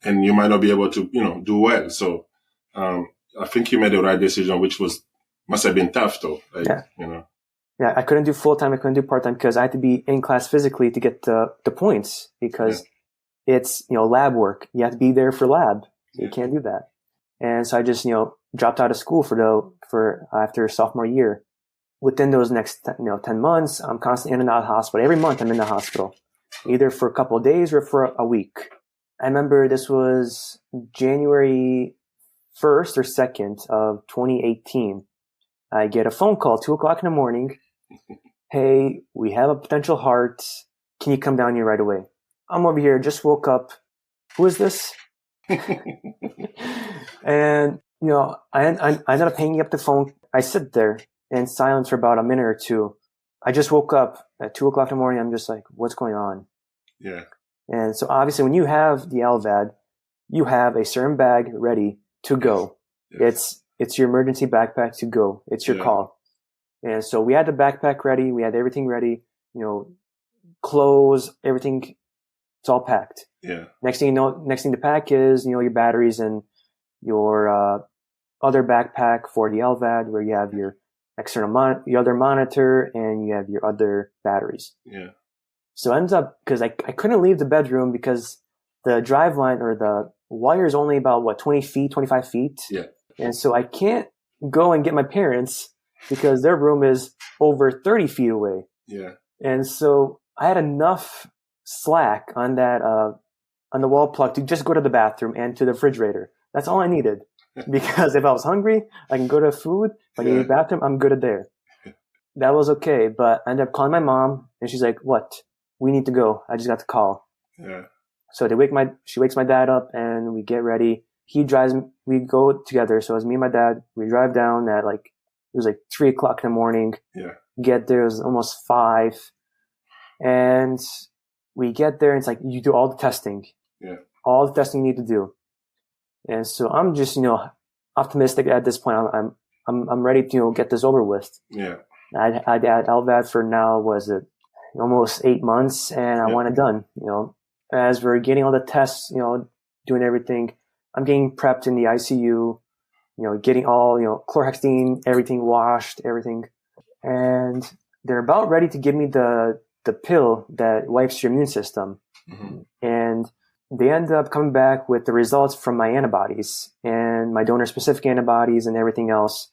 you might not be able to do well. So I think you made the right decision, which must have been tough though. I couldn't do full time. I couldn't do part time because I had to be in class physically to get the points, because it's lab work. You have to be there for lab. So you can't do that. And so I just, dropped out of school for after sophomore year. Within those next, 10 months, I'm constantly in and out of the hospital. Every month I'm in the hospital, either for a couple of days or for a week. I remember this was January 1st or 2nd of 2018. I get a phone call, 2:00 in the morning. Hey, we have a potential heart. Can you come down here right away? I'm over here, just woke up. Who is this? And, I ended up hanging up the phone. I sit there in silence for about a minute or two. I just woke up at 2:00 in the morning. I'm just like, what's going on? Yeah. And so obviously when you have the LVAD, you have a certain bag ready to go. Yes. It's your emergency backpack to go. It's your call. And so we had the backpack ready. We had everything ready, clothes, everything. It's all packed. Yeah. Next thing to pack is, your batteries and your other backpack for the LVAD, where you have your external your other monitor, and you have your other batteries. Yeah. So it ends up, because I couldn't leave the bedroom because the drive line or the wire is only about 20 feet, 25 feet. Yeah. And so I can't go and get my parents because their room is over 30 feet away. Yeah. And so I had enough slack on that, on the wall plug to just go to the bathroom and to the refrigerator. That's all I needed. Because if I was hungry, I can go to food. If I need a bathroom, I'm good at there. That was okay. But I ended up calling my mom, and she's like, what? We need to go. I just got the call. Yeah. So she wakes my dad up, and we get ready. He drives, we go together. So it was me and my dad. We drive down at it was 3:00 in the morning. Yeah. Get there, it was almost 5. And we get there, and it's you do all the testing. Yeah. All the testing you need to do. And so I'm just, optimistic at this point. I'm ready to, get this over with. Yeah. I had LVAD for now, was it almost 8 months, and I want it done. As we're getting all the tests, doing everything, I'm getting prepped in the ICU, getting all, chlorhexidine, everything washed, everything. And they're about ready to give me the pill that wipes your immune system. Mm-hmm. And they end up coming back with the results from my antibodies and my donor-specific antibodies and everything else.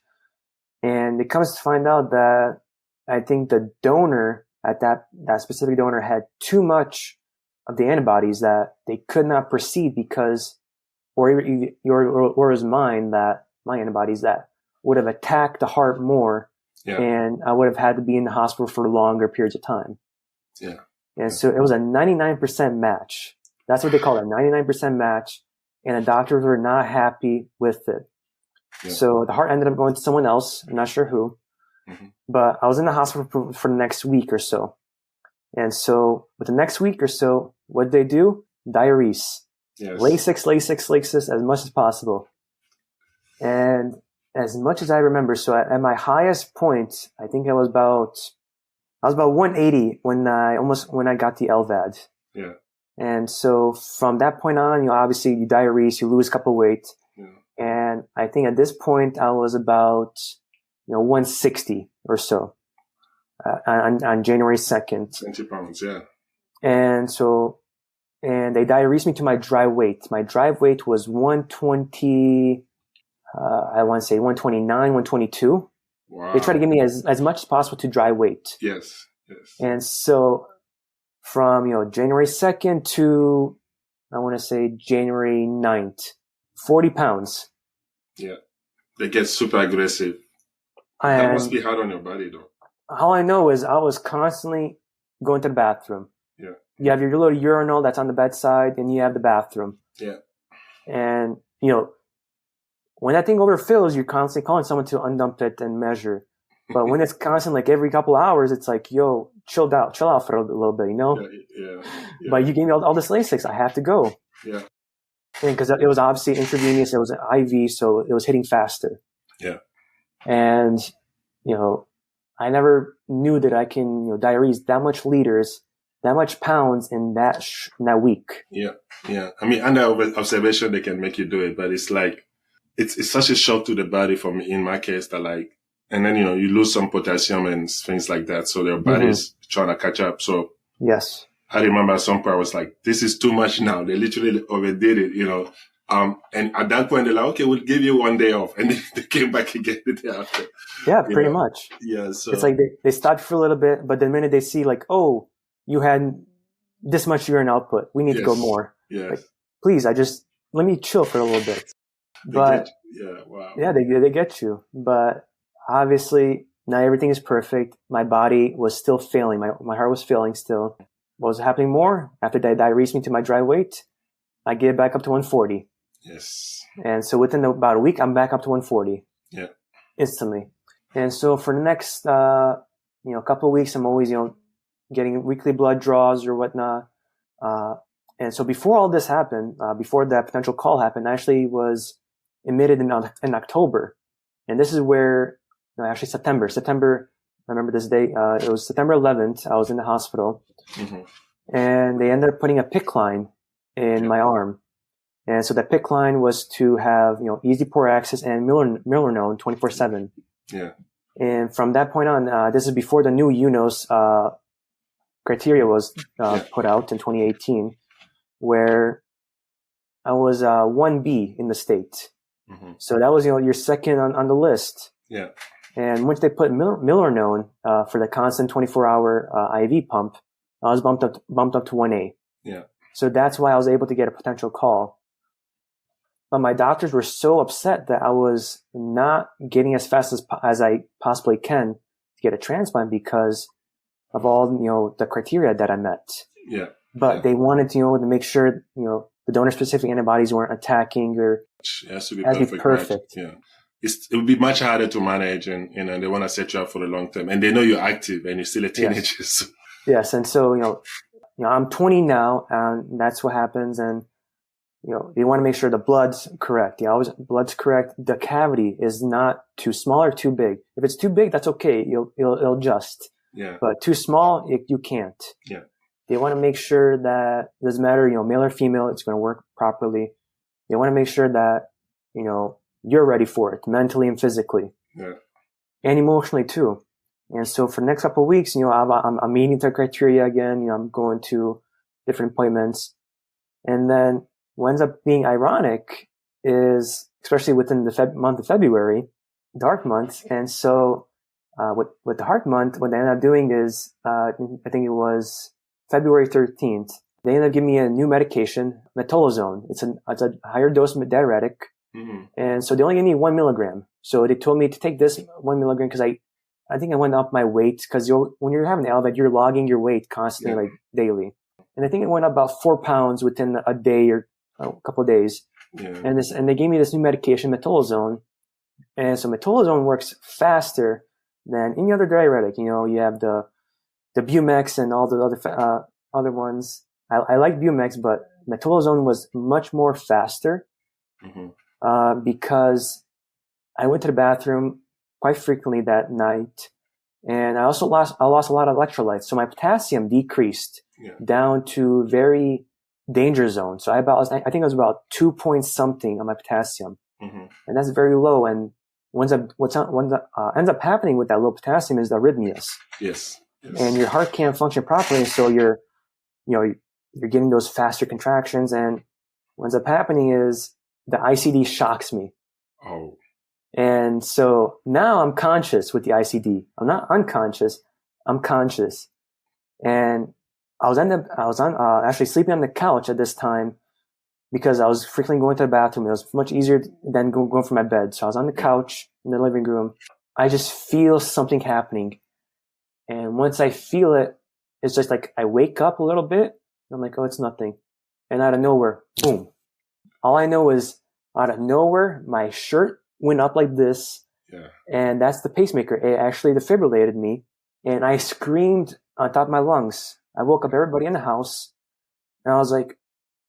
And it comes to find out that I think the donor, at that specific donor, had too much of the antibodies that they could not proceed because, or it was mine that my antibodies that would have attacked the heart more, and I would have had to be in the hospital for longer periods of time. Yeah. And so it was a 99% match. That's what they call it, a 99% match. And the doctors were not happy with it. Yeah. So the heart ended up going to someone else. I'm not sure who. Mm-hmm. But I was in the hospital for the next week or so. And so with the next week or so, what did they do? Diurese. Yes. Lasix as much as possible. And as much as I remember, so at my highest point, I think I was about 180 when I got the LVAD. Yeah. And so from that point on, obviously you diurese, you lose a couple weight. Yeah. And I think at this point I was about, 160 or so, on January 2nd. 20 pounds, yeah. And they diuresed me to my dry weight. My dry weight was 120, I want to say 129, 122. Wow. They try to give me as much as possible to dry weight. Yes. And so from, January 2nd to, I want to say January 9th, 40 pounds. Yeah. They get super aggressive. That must be hard on your body though. All I know is I was constantly going to the bathroom. Yeah. You have your little urinal that's on the bedside and you have the bathroom. Yeah. And, when that thing overfills, you're constantly calling someone to undump it and measure. But when it's constant, like every couple hours, it's like, yo, chill out for a little bit, Yeah. But you gave me all this Lasix, I have to go. Yeah. And because it was obviously intravenous, it was an IV, so it was hitting faster. Yeah. And, I never knew that I can, diurese that much liters, that much pounds in that week. Yeah. Yeah. I mean, under observation, they can make you do it, but it's like, it's such a shock to the body for me in my case that like, and then, you lose some potassium and things like that. So their body's trying to catch up. So yes, I remember at some point I was like, this is too much now. They literally overdid it, and at that point they're like, okay, we'll give you 1 day off. And they came back again the day after. Yeah, pretty much. Yeah. So it's like they stopped for a little bit, but the minute they see like, oh, you had this much urine output, we need to go more. Yeah. Like, please, let me chill for a little bit. But wow. Yeah, they get you. But obviously, not everything is perfect. My body was still failing. My heart was failing still. What was happening more? After they diuresed me to my dry weight, I get back up to 140. Yes. And so within about a week, I'm back up to 140. Yeah. Instantly. And so for the next, couple of weeks, I'm always, getting weekly blood draws or whatnot. And so before all this happened, before that potential call happened, I actually was admitted in October. And this is where, actually September, I remember this day, it was September 11th. I was in the hospital and they ended up putting a PICC line in my arm. And so that PICC line was to have, easy pore access and milrinone 24/7. Yeah. And from that point on, this is before the new UNOS, criteria was, put out in 2018, where I was, 1B in the state. Mm-hmm. So that was, you're second on the list. Yeah. And once they put milrinone, for the constant 24-hour, IV pump, I was bumped up to 1A. Yeah. So that's why I was able to get a potential call. But my doctors were so upset that I was not getting as fast as I possibly can to get a transplant because of all, the criteria that I met. Yeah. But they wanted to, to make sure, the donor-specific antibodies weren't attacking or it has to be perfect. Right? Yeah. It would be much harder to manage and, they want to set you up for the long term. And they know you're active and you're still a teenager. Yes. So. Yes. And so, I'm 20 now and that's what happens. And, they want to make sure the blood's correct. Blood's correct. The cavity is not too small or too big. If it's too big, that's okay. It'll adjust. Yeah. But too small, you can't. Yeah. They want to make sure that it doesn't matter, male or female, it's going to work properly. They want to make sure that, you're ready for it mentally and physically. Yeah. And emotionally too. And so for the next couple of weeks, I'm meeting the criteria again. I'm going to different appointments. And then what ends up being ironic is, especially within the month of February, the heart month. And so, with the heart month, what they ended up doing is, I think it was February 13th, They ended up giving me a new medication, metolazone. It's a higher dose diuretic. Mm-hmm. And so they only gave me 1 milligram. So they told me to take this 1 milligram because I think I went up my weight because when you're having LVAD, you're logging your weight constantly, like daily. And I think it went up about 4 pounds within a day or a couple of days. Yeah. And they gave me this new medication, metolazone. And so metolazone works faster than any other diuretic. You have the Bumex and all the other ones. I like Bumex, but metolazone was much more faster. Mm-hmm. Because I went to the bathroom quite frequently that night, and I also lost a lot of electrolytes. So my potassium decreased down to very danger zone. So I think it was about 2 point something on my potassium, mm-hmm. and that's very low. And what ends up happening with that low potassium is the arrhythmias. Yes. And your heart can't function properly, so you're getting those faster contractions. And what ends up happening is the ICD shocks me. Oh. And so now I'm conscious with the ICD. I'm not unconscious. I'm conscious. And I was actually sleeping on the couch at this time because I was frequently going to the bathroom. It was much easier than going from my bed. So I was on the couch in the living room. I just feel something happening. And once I feel it, it's just like I wake up a little bit. And I'm like, oh, it's nothing. And out of nowhere, boom. All I know is out of nowhere, my shirt went up like this. Yeah. And that's the pacemaker. It actually defibrillated me. And I screamed on top of my lungs. I woke up everybody in the house. And I was like,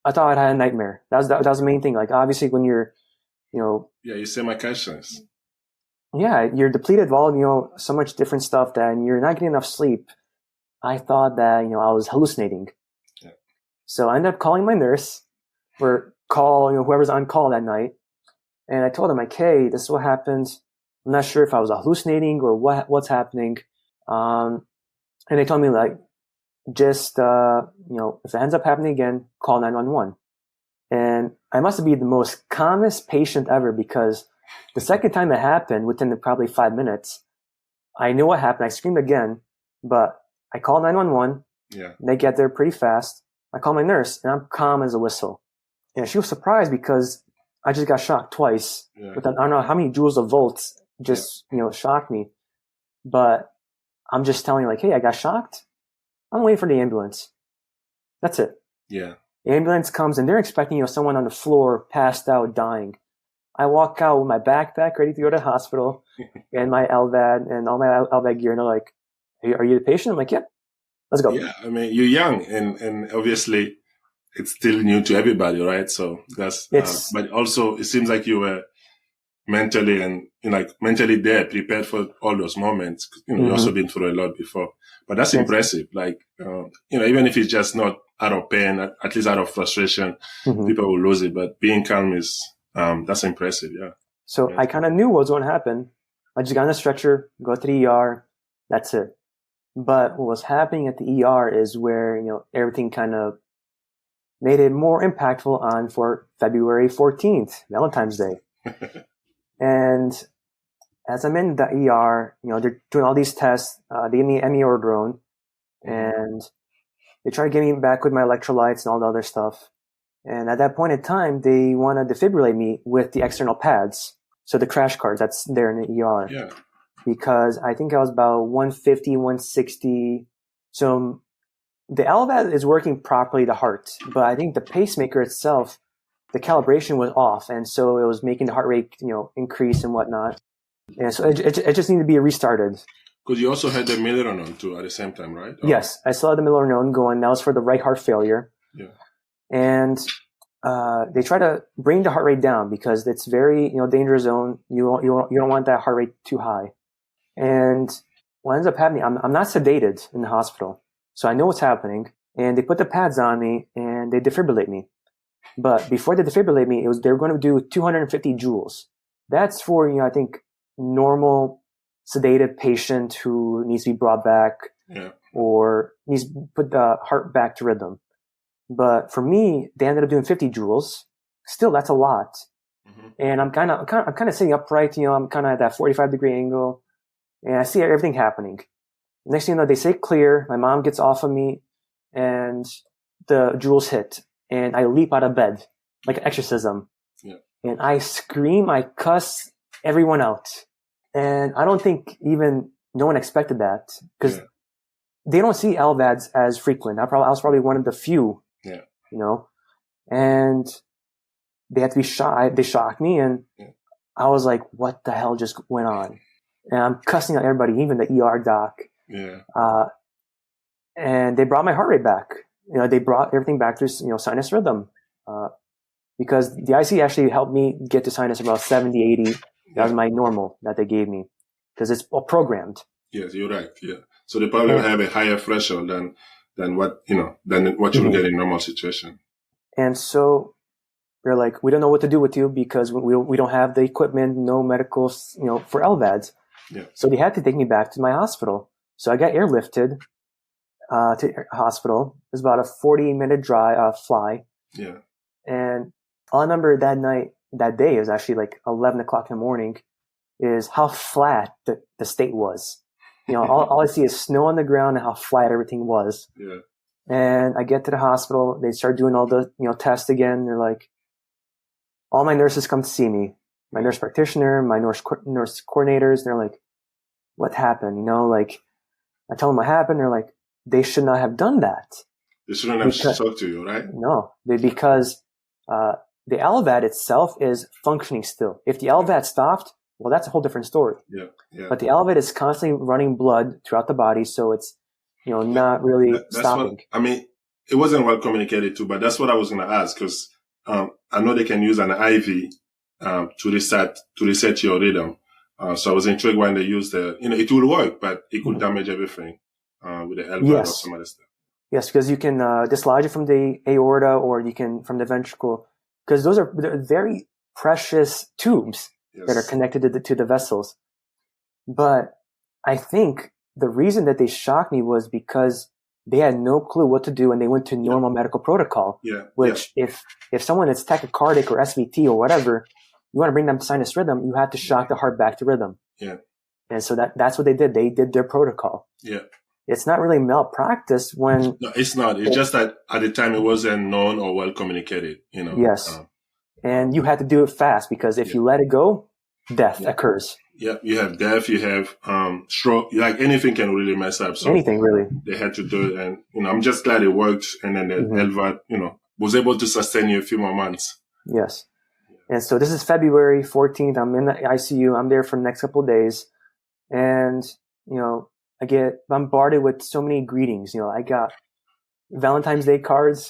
I thought I had a nightmare. That was the main thing. Like, obviously, when you're, Yeah, you say my questions. Yeah, you're depleted of all, so much different stuff that and you're not getting enough sleep. I thought that, I was hallucinating. Yeah. So I ended up calling my nurse or whoever's on call that night. And I told them, like, hey, this is what happened. I'm not sure if I was hallucinating or what's happening. And they told me, like, just, if it ends up happening again, call 911. And I must be the most calmest patient ever because the second time it happened, within probably 5 minutes, I knew what happened. I screamed again, but I called 911. Yeah. They get there pretty fast. I call my nurse, and I'm calm as a whistle. And she was surprised because I just got shocked twice. Yeah. With I don't know how many joules of volts just, shocked me. But I'm just telling her, like, hey, I got shocked. I'm waiting for the ambulance. That's it. Yeah. The ambulance comes, and they're expecting, someone on the floor, passed out, dying. I walk out with my backpack ready to go to the hospital and my LVAD and all my LVAD gear. And they're like, are you the patient? I'm like, yep, let's go. Yeah. I mean, you're young and obviously it's still new to everybody, right? So that's, but also it seems like you were mentally and, mentally there, prepared for all those moments. Mm-hmm. You've also been through a lot before, but that's impressive. Like, even if it's just not out of pain, at least out of frustration, mm-hmm. people will lose it, but being calm is, that's impressive. Yeah. So I kind of knew what was going to happen. I just got on the stretcher, go to the ER. That's it. But what was happening at the ER is where, everything kind of made it more impactful for February 14th, Valentine's Day. And as I'm in the ER, they're doing all these tests. They give me amiodarone and they try to get me back with my electrolytes and all the other stuff. And at that point in time, they want to defibrillate me with the external pads. So the crash cards that's there in the ER. Yeah. Because I think I was about 150, 160. So the LVAD is working properly, the heart. But I think the pacemaker itself, the calibration was off. And so it was making the heart rate, increase and whatnot. And so it just needed to be restarted. Because you also had the milrinone too at the same time, right? Yes. I still had the milrinone going. That was for the right heart failure. Yeah. And they try to bring the heart rate down because it's very, danger zone. You don't want that heart rate too high. And what ends up happening, I'm not sedated in the hospital, so I know what's happening. And they put the pads on me and they defibrillate me. But before they defibrillate me, they were going to do 250 joules. That's for I think normal sedated patient who needs to be brought back, or needs to put the heart back to rhythm. But for me, they ended up doing 50 joules. Still, that's a lot. Mm-hmm. And I'm kind of sitting upright. I'm kind of at that 45-degree angle, and I see everything happening. Next thing you know, they say clear. My mom gets off of me, and the jewels hit, and I leap out of bed like an exorcism. Yeah. And I scream, I cuss everyone out. And I don't think even no one expected that, because they don't see LVADs as frequent. I was probably one of the few, and they had to be shocked. They shocked me, and I was like, what the hell just went on? And I'm cussing out everybody, even the ER doc. Yeah. And they brought my heart rate back. They brought everything back to, sinus rhythm. Because the IC actually helped me get to sinus about 70, 80. That was my normal that they gave me, because it's all programmed. Yes, you're right. Yeah. So they probably have a higher threshold than what you would get in normal situation. And so they're like, we don't know what to do with you because we don't have the equipment, no medicals, for LVADs. Yeah. So they had to take me back to my hospital. So I got airlifted to hospital. It was about a 40-minute fly. Yeah. And all I remember that day, it was actually like 11 o'clock in the morning, is how flat the state was. All I see is snow on the ground and how flat everything was. Yeah. And I get to the hospital. They start doing all the, tests again. They're like, all my nurses come to see me. My nurse practitioner, my nurse coordinators. They're like, what happened? I tell them what happened. They're like, they should not have done that. They shouldn't have talked to you, right? No, because the LVAD itself is functioning still. If the LVAD stopped, well, that's a whole different story. Yeah, yeah. But the LVAD is constantly running blood throughout the body, so it's not really stopping. It wasn't well communicated too, but that's what I was going to ask, because I know they can use an IV to reset your rhythm. So I was intrigued when they used it will work, but it could damage everything with the LVAD or some other stuff. Yes, because you can dislodge it from the aorta, or you can from the ventricle, because they're very precious tubes that are connected to the vessels. But I think the reason that they shocked me was because they had no clue what to do, and they went to normal medical protocol. Yeah. Which if someone is tachycardic or SVT or whatever, you want to bring them to sinus rhythm, you have to shock the heart back to rhythm. Yeah. And so that's what they did. They did their protocol. Yeah. It's not really malpractice when... No, it's not. It's just that at the time it wasn't known or well communicated, Yes. And you had to do it fast, because if you let it go, death occurs. Yeah, you have death, you have stroke, like anything can really mess up. So anything really. They had to do it, and I'm just glad it worked. And then the LVAD, was able to sustain you a few more months. Yes. And so this is February 14th. I'm in the ICU. I'm there for the next couple of days. And, I get bombarded with so many greetings. I got Valentine's Day cards.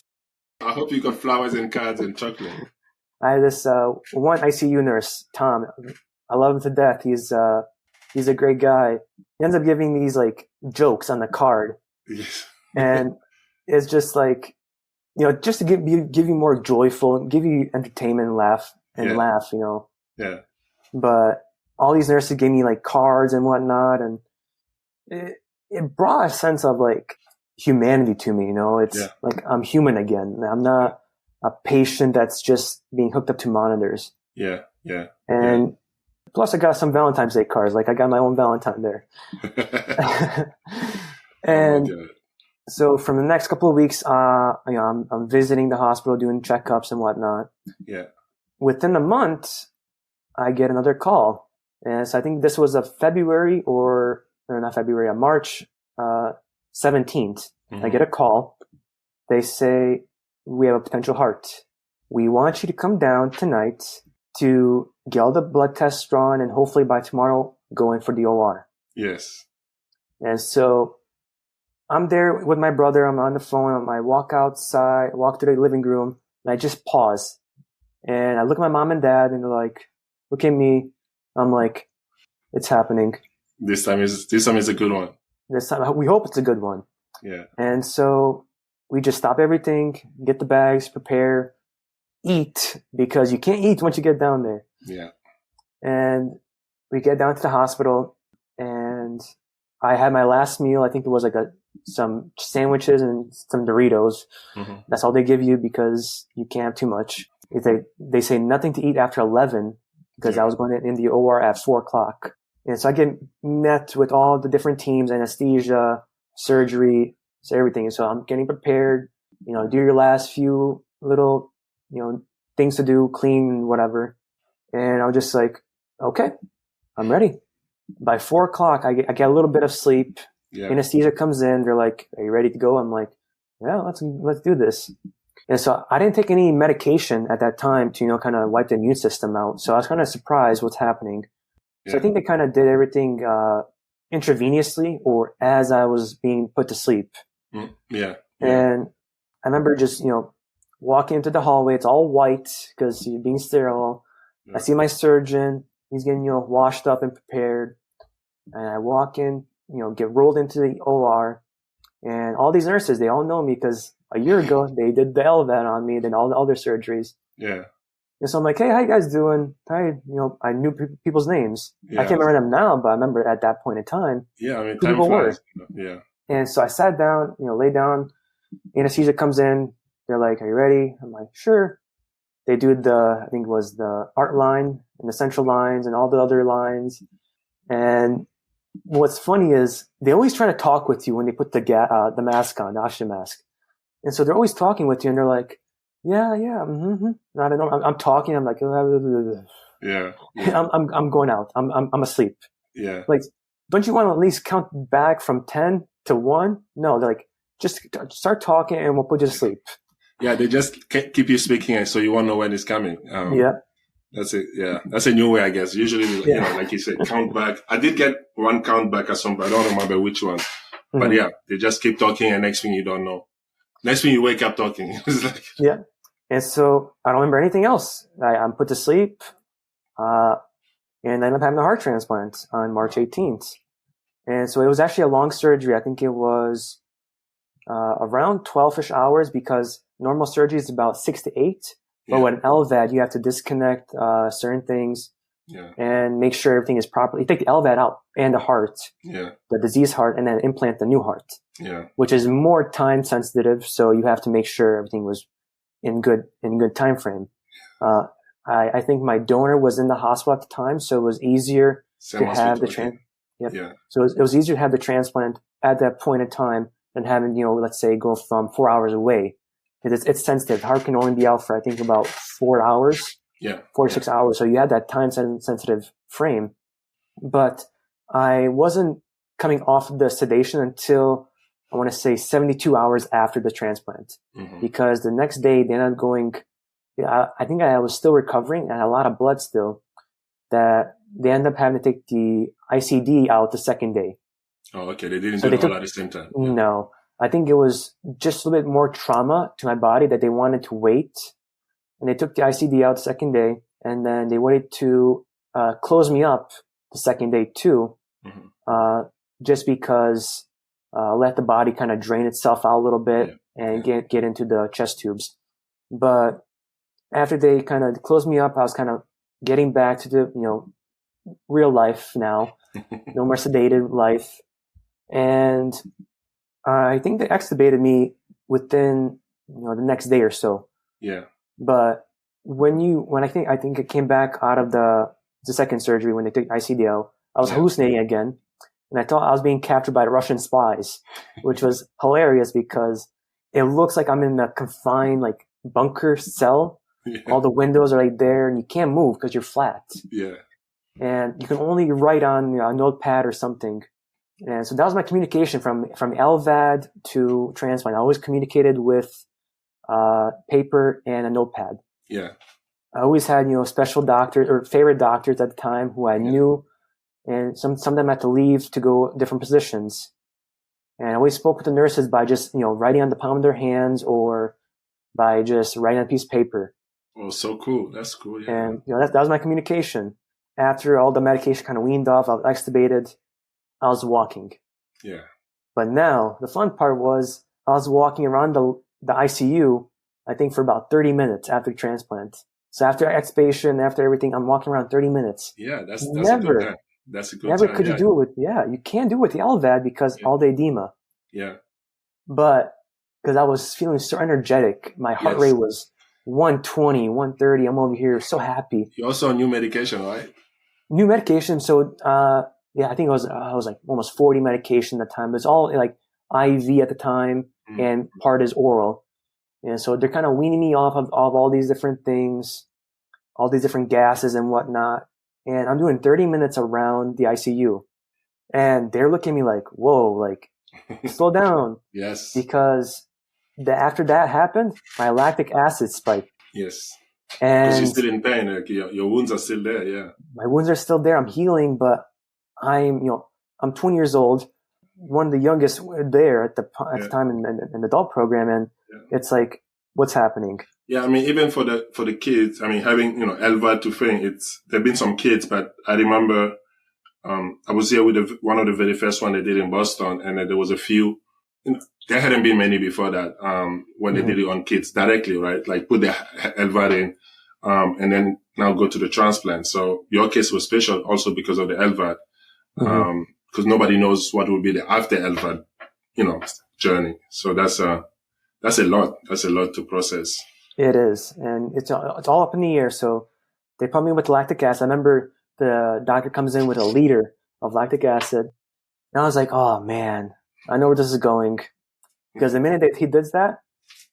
I hope you got flowers and cards and chocolate. I had this one ICU nurse, Tom. I love him to death. He's a great guy. He ends up giving these like jokes on the card. Yes. And it's just like, just to give you more joyful, give you entertainment and laugh. Yeah. But all these nurses gave me like cards and whatnot, and it brought a sense of like humanity to me. It's like I'm human again. I'm not a patient that's just being hooked up to monitors. Yeah. Yeah. And plus I got some Valentine's Day cards. Like I got my own Valentine there. And so from the next couple of weeks, I'm visiting the hospital, doing checkups and whatnot. Yeah. Within a month, I get another call. And so I think this was a March 17th. I get a call. They say, we have a potential heart. We want you to come down tonight to get all the blood tests drawn, and hopefully by tomorrow go in for the OR. Yes. And so I'm there with my brother. I'm on the phone. I walk outside, walk to the living room, and I just pause. And I look at my mom and dad, and they're like, look at me. I'm like, it's happening. This time is a good one. This time, we hope it's a good one. Yeah. And so we just stop everything, get the bags, prepare, eat, because you can't eat once you get down there. Yeah. And we get down to the hospital, and I had my last meal. I think it was like some sandwiches and some Doritos. Mm-hmm. That's all they give you because you can't have too much. They say nothing to eat after 11 because I was going in the OR at 4:00. And so I get met with all the different teams, anesthesia, surgery, so everything. So I'm getting prepared. do your last few little, things to do, clean, whatever. And I was just like, okay, I'm ready. By 4:00, I get a little bit of sleep. Yeah. Anesthesia comes in. They're like, are you ready to go? I'm like, yeah, let's do this. And so I didn't take any medication at that time to, kind of wipe the immune system out. So I was kind of surprised what's happening. So I think they kind of did everything intravenously or as I was being put to sleep. Yeah. And I remember just, walking into the hallway. It's all white because you're being sterile. Yeah. I see my surgeon. He's getting, washed up and prepared. And I walk in, get rolled into the OR. And all these nurses, they all know me because a year ago they did the LVAD on me, then all the other surgeries. Yeah. And so I'm like, hey, how you guys doing? Hi, I knew people's names. Yeah. I can't remember them now, but I remember at that point in time. Yeah, I mean, time flies. Yeah. And so I sat down, lay down. Anesthesia comes in. They're like, are you ready? I'm like, sure. They do I think it was the art line and the central lines and all the other lines. And what's funny is they always try to talk with you when they put the mask on, the oxygen mask. And so they're always talking with you and they're like, yeah. Mm-hmm. I don't know. I'm talking. I'm like, yeah. I'm going out. I'm asleep. Yeah. Like, don't you want to at least count back from 10 to 1? No, they're like, just start talking and we'll put you to sleep. Yeah. They just keep you speaking so you won't know when it's coming. Yeah. That's it. Yeah. That's a new way, I guess. Usually, like you said, count back. I did get one count back at some point. I don't remember which one, but yeah, they just keep talking and next thing you don't know. Next thing you wake up talking. It's like, yeah. And so I don't remember anything else. I'm put to sleep, and I ended up having a heart transplant on March 18th. And so it was actually a long surgery. I think it was around 12-ish hours because normal surgery is about 6 to 8. But with an LVAD, you have to disconnect certain things and make sure everything is properly. You take the LVAD out and the heart, the diseased heart, and then implant the new heart, which is more time sensitive. So you have to make sure everything was in good time frame. I think my donor was in the hospital at the time, so it was easier to have the So it was easier to have the transplant at that point in time than having, let's say go from 4 hours away. Because it's sensitive. Heart can only be out for, I think, about 4 hours. 4 to 6 hours. So you had that time sensitive frame. But I wasn't coming off of the sedation until, I want to say, 72 hours after the transplant. Mm-hmm. Because the next day they ended up going, I think I was still recovering and had a lot of blood still, that they ended up having to take the ICD out the second day. Oh, okay. They didn't do it all at the same time. No. I think it was just a little bit more trauma to my body that they wanted to wait. And they took the ICD out the second day. And then they wanted to close me up the second day too, just because let the body kind of drain itself out a little bit and get into the chest tubes. But after they kind of closed me up, I was kind of getting back to the, real life now. No more sedated life. And I think they extubated me within, the next day or so. Yeah. But when I think it came back out of the second surgery when they took ICD out, I was hallucinating again. And I thought I was being captured by the Russian spies, which was hilarious because it looks like I'm in a confined, bunker cell. Yeah. All the windows are right there and you can't move because you're flat. Yeah. And you can only write on a notepad or something. And so that was my communication from LVAD to transplant. I always communicated with paper and a notepad. Yeah. I always had, special doctors or favorite doctors at the time who I knew, and some of them had to leave to go different positions. And I always spoke with the nurses by just, writing on the palm of their hands or by just writing on a piece of paper. Oh, so cool. That's cool. Yeah. And, that was my communication. After all the medication kind of weaned off, I was extubated. I was walking. Yeah. But now the fun part was I was walking around the ICU, I think for about 30 minutes after transplant. So after extubation, after everything, I'm walking around 30 minutes. Yeah, that's a good time. That's a good never time. Could you do it with, you can't do it with the LVAD because all the edema. Yeah. But because I was feeling so energetic, my heart rate was 120, 130. I'm over here so happy. You also on new medication, right? New medication. So, I think it was almost 40 medication at the time. It was all IV at the time and part is oral. And so they're kind of weaning me off of all these different things, all these different gases and whatnot. And I'm doing 30 minutes around the ICU. And they're looking at me like, whoa, like, slow down. Yes. Because after that happened, my lactic acid spiked. Yes. And because you're still in pain. Like your wounds are still there. Yeah. My wounds are still there. I'm healing, but I'm 20 years old, one of the youngest there at the time in the adult program. And it's like, what's happening? Yeah. I mean, even for the kids, I mean, having, LVAD to thing, there've been some kids, but I remember, I was here with one of the very first one they did in Boston, and then there was a few, there hadn't been many before that, when they did it on kids directly, right? Like put the LVAD in, and then now go to the transplant. So your case was special also because of the LVAD, because nobody knows what will be the after LVAD, journey. So that's a lot. That's a lot to process. It is. And it's all up in the air. So they put me with lactic acid. I remember the doctor comes in with a liter of lactic acid. And I was like, oh man, I know where this is going. Because the minute that he does that,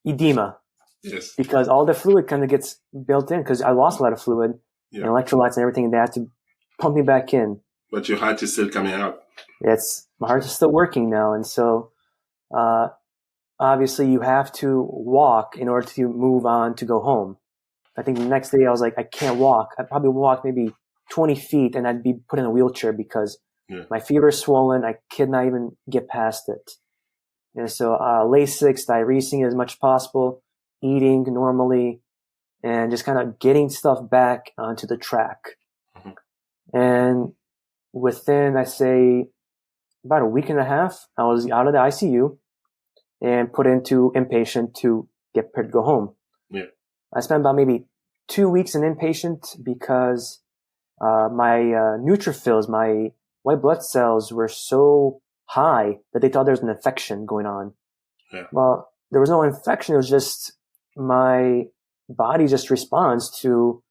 edema. Yes. Because all the fluid kind of gets built in, because I lost a lot of fluid and electrolytes and everything, and they had to pump me back in. But your heart is still coming out. My heart is still working now. And so, obviously you have to walk in order to move on to go home. I think the next day I was like, I can't walk. I'd probably walk maybe 20 feet and I'd be put in a wheelchair because my fever is swollen. I could not even get past it. And so, Lasix, diuresing as much as possible, eating normally, and just kind of getting stuff back onto the track. And within, I say, about a week and a half, I was out of the ICU and put into inpatient to get prepared to go home. Yeah. I spent about maybe 2 weeks in inpatient because my neutrophils, my white blood cells were so high that they thought there was an infection going on. Yeah. Well, there was no infection. It was just my body just responds to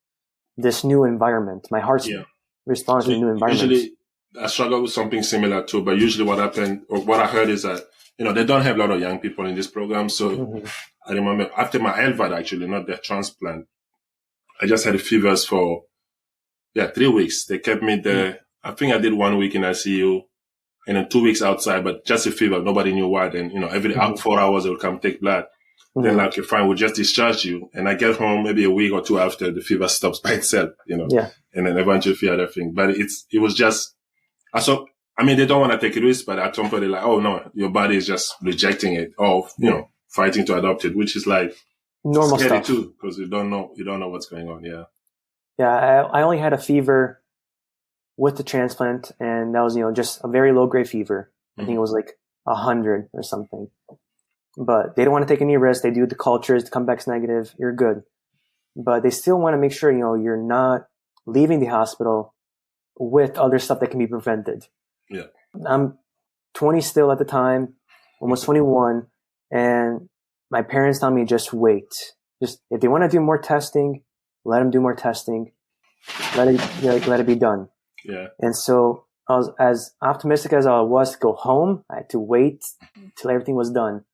this new environment. My heart responds to the new environment. Usually, I struggle with something similar too, but usually what happened, or what I heard is that, they don't have a lot of young people in this program. So I remember after my LVAD, actually, not the transplant, I just had fevers for, 3 weeks. They kept me there. I think I did 1 week in ICU and then 2 weeks outside, but just a fever. Nobody knew why. Then, every 4 hours they would come take blood. Then like, okay, fine, we'll just discharge you. And I get home maybe a week or two after the fever stops by itself, and then eventually the other thing. But it was just, they don't want to take a risk, but at some point they're like, oh no, your body is just rejecting it or, fighting to adopt it, which is like normal scary stuff too, because you don't know what's going on. Yeah. Yeah. I only had a fever with the transplant, and that was, just a very low grade fever. I think it was like 100 or something, but they don't want to take any risks. They do the cultures, the comeback's negative. You're good, but they still want to make sure, you're not leaving the hospital with other stuff that can be prevented. Yeah. I'm 20 still at the time, almost 21. And my parents tell me, just wait. Just, if they want to do more testing, let them do more testing. Let it be done. Yeah. And so I was as optimistic as I was to go home. I had to wait till everything was done,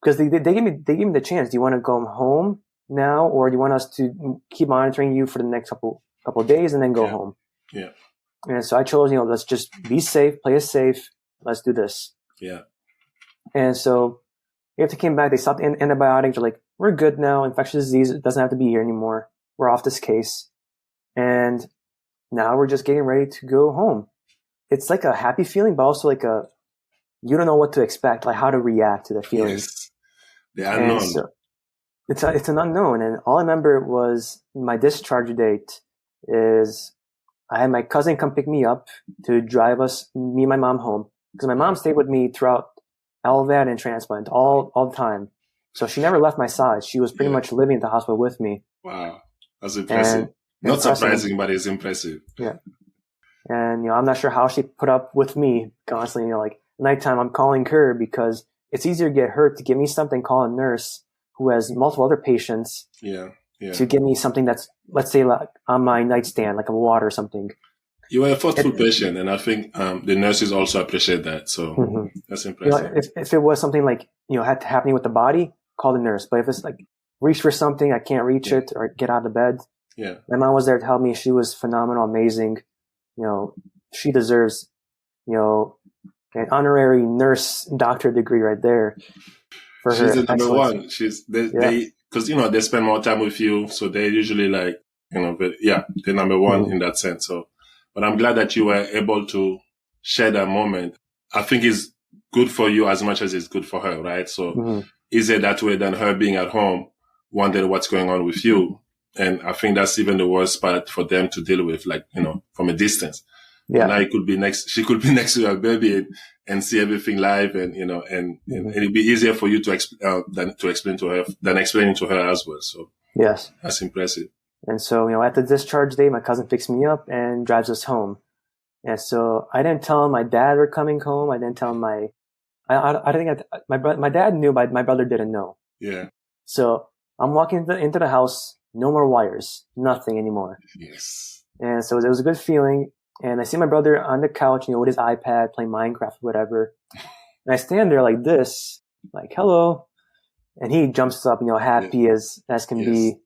because they gave me the chance. Do you want to go home now, or do you want us to keep monitoring you for the next couple of days and then go home? Yeah. And so I chose, let's just be safe, play it safe. Let's do this. Yeah. And so after they came back, they stopped the antibiotics. They're like, we're good now. Infectious disease doesn't have to be here anymore. We're off this case. And now we're just getting ready to go home. It's like a happy feeling, but also like you don't know what to expect, like how to react to the feeling. Yes. The unknown. So it's an unknown. And all I remember was my discharge date is I had my cousin come pick me up to drive me and my mom home, because my mom stayed with me throughout LVAD and transplant all the time. So she never left my side. She was pretty much living at the hospital with me. Wow. That's impressive. Not surprising, but it's impressive. Yeah. And, I'm not sure how she put up with me constantly, like nighttime I'm calling her, because it's easier to get her to give me something, call a nurse who has multiple other patients. Yeah. To give me something that's, let's say, like on my nightstand, like a water or something. You are a thoughtful patient, and I think the nurses also appreciate that. So that's impressive. If it was something like, had to happen with the body, call the nurse. But if it's like reach for something, I can't reach it or get out of bed. Yeah. My mom was there to help me. She was phenomenal, amazing. She deserves, an honorary nurse doctor degree right there for She's her the number excellence. one. They because they spend more time with you, so they're usually like they're number one in that sense. So, but I'm glad that you were able to share that moment. I think it's good for you as much as it's good for her, right? So easier that way than her being at home wondering what's going on with you. And I think that's even the worst part for them to deal with, like, from a distance. Yeah. Now she could be next to her baby and see everything live and it'd be easier for you to explain to her than explaining to her as well. So yes, that's impressive. And so, at the discharge day, my cousin picks me up and drives us home. And so I didn't tell him my dad were coming home. I didn't tell him my dad knew, but my brother didn't know. Yeah. So I'm walking into the house, no more wires, nothing anymore. Yes. And so it was a good feeling. And I see my brother on the couch, with his iPad playing Minecraft, whatever. And I stand there like this, like, hello. And he jumps up, happy as can be,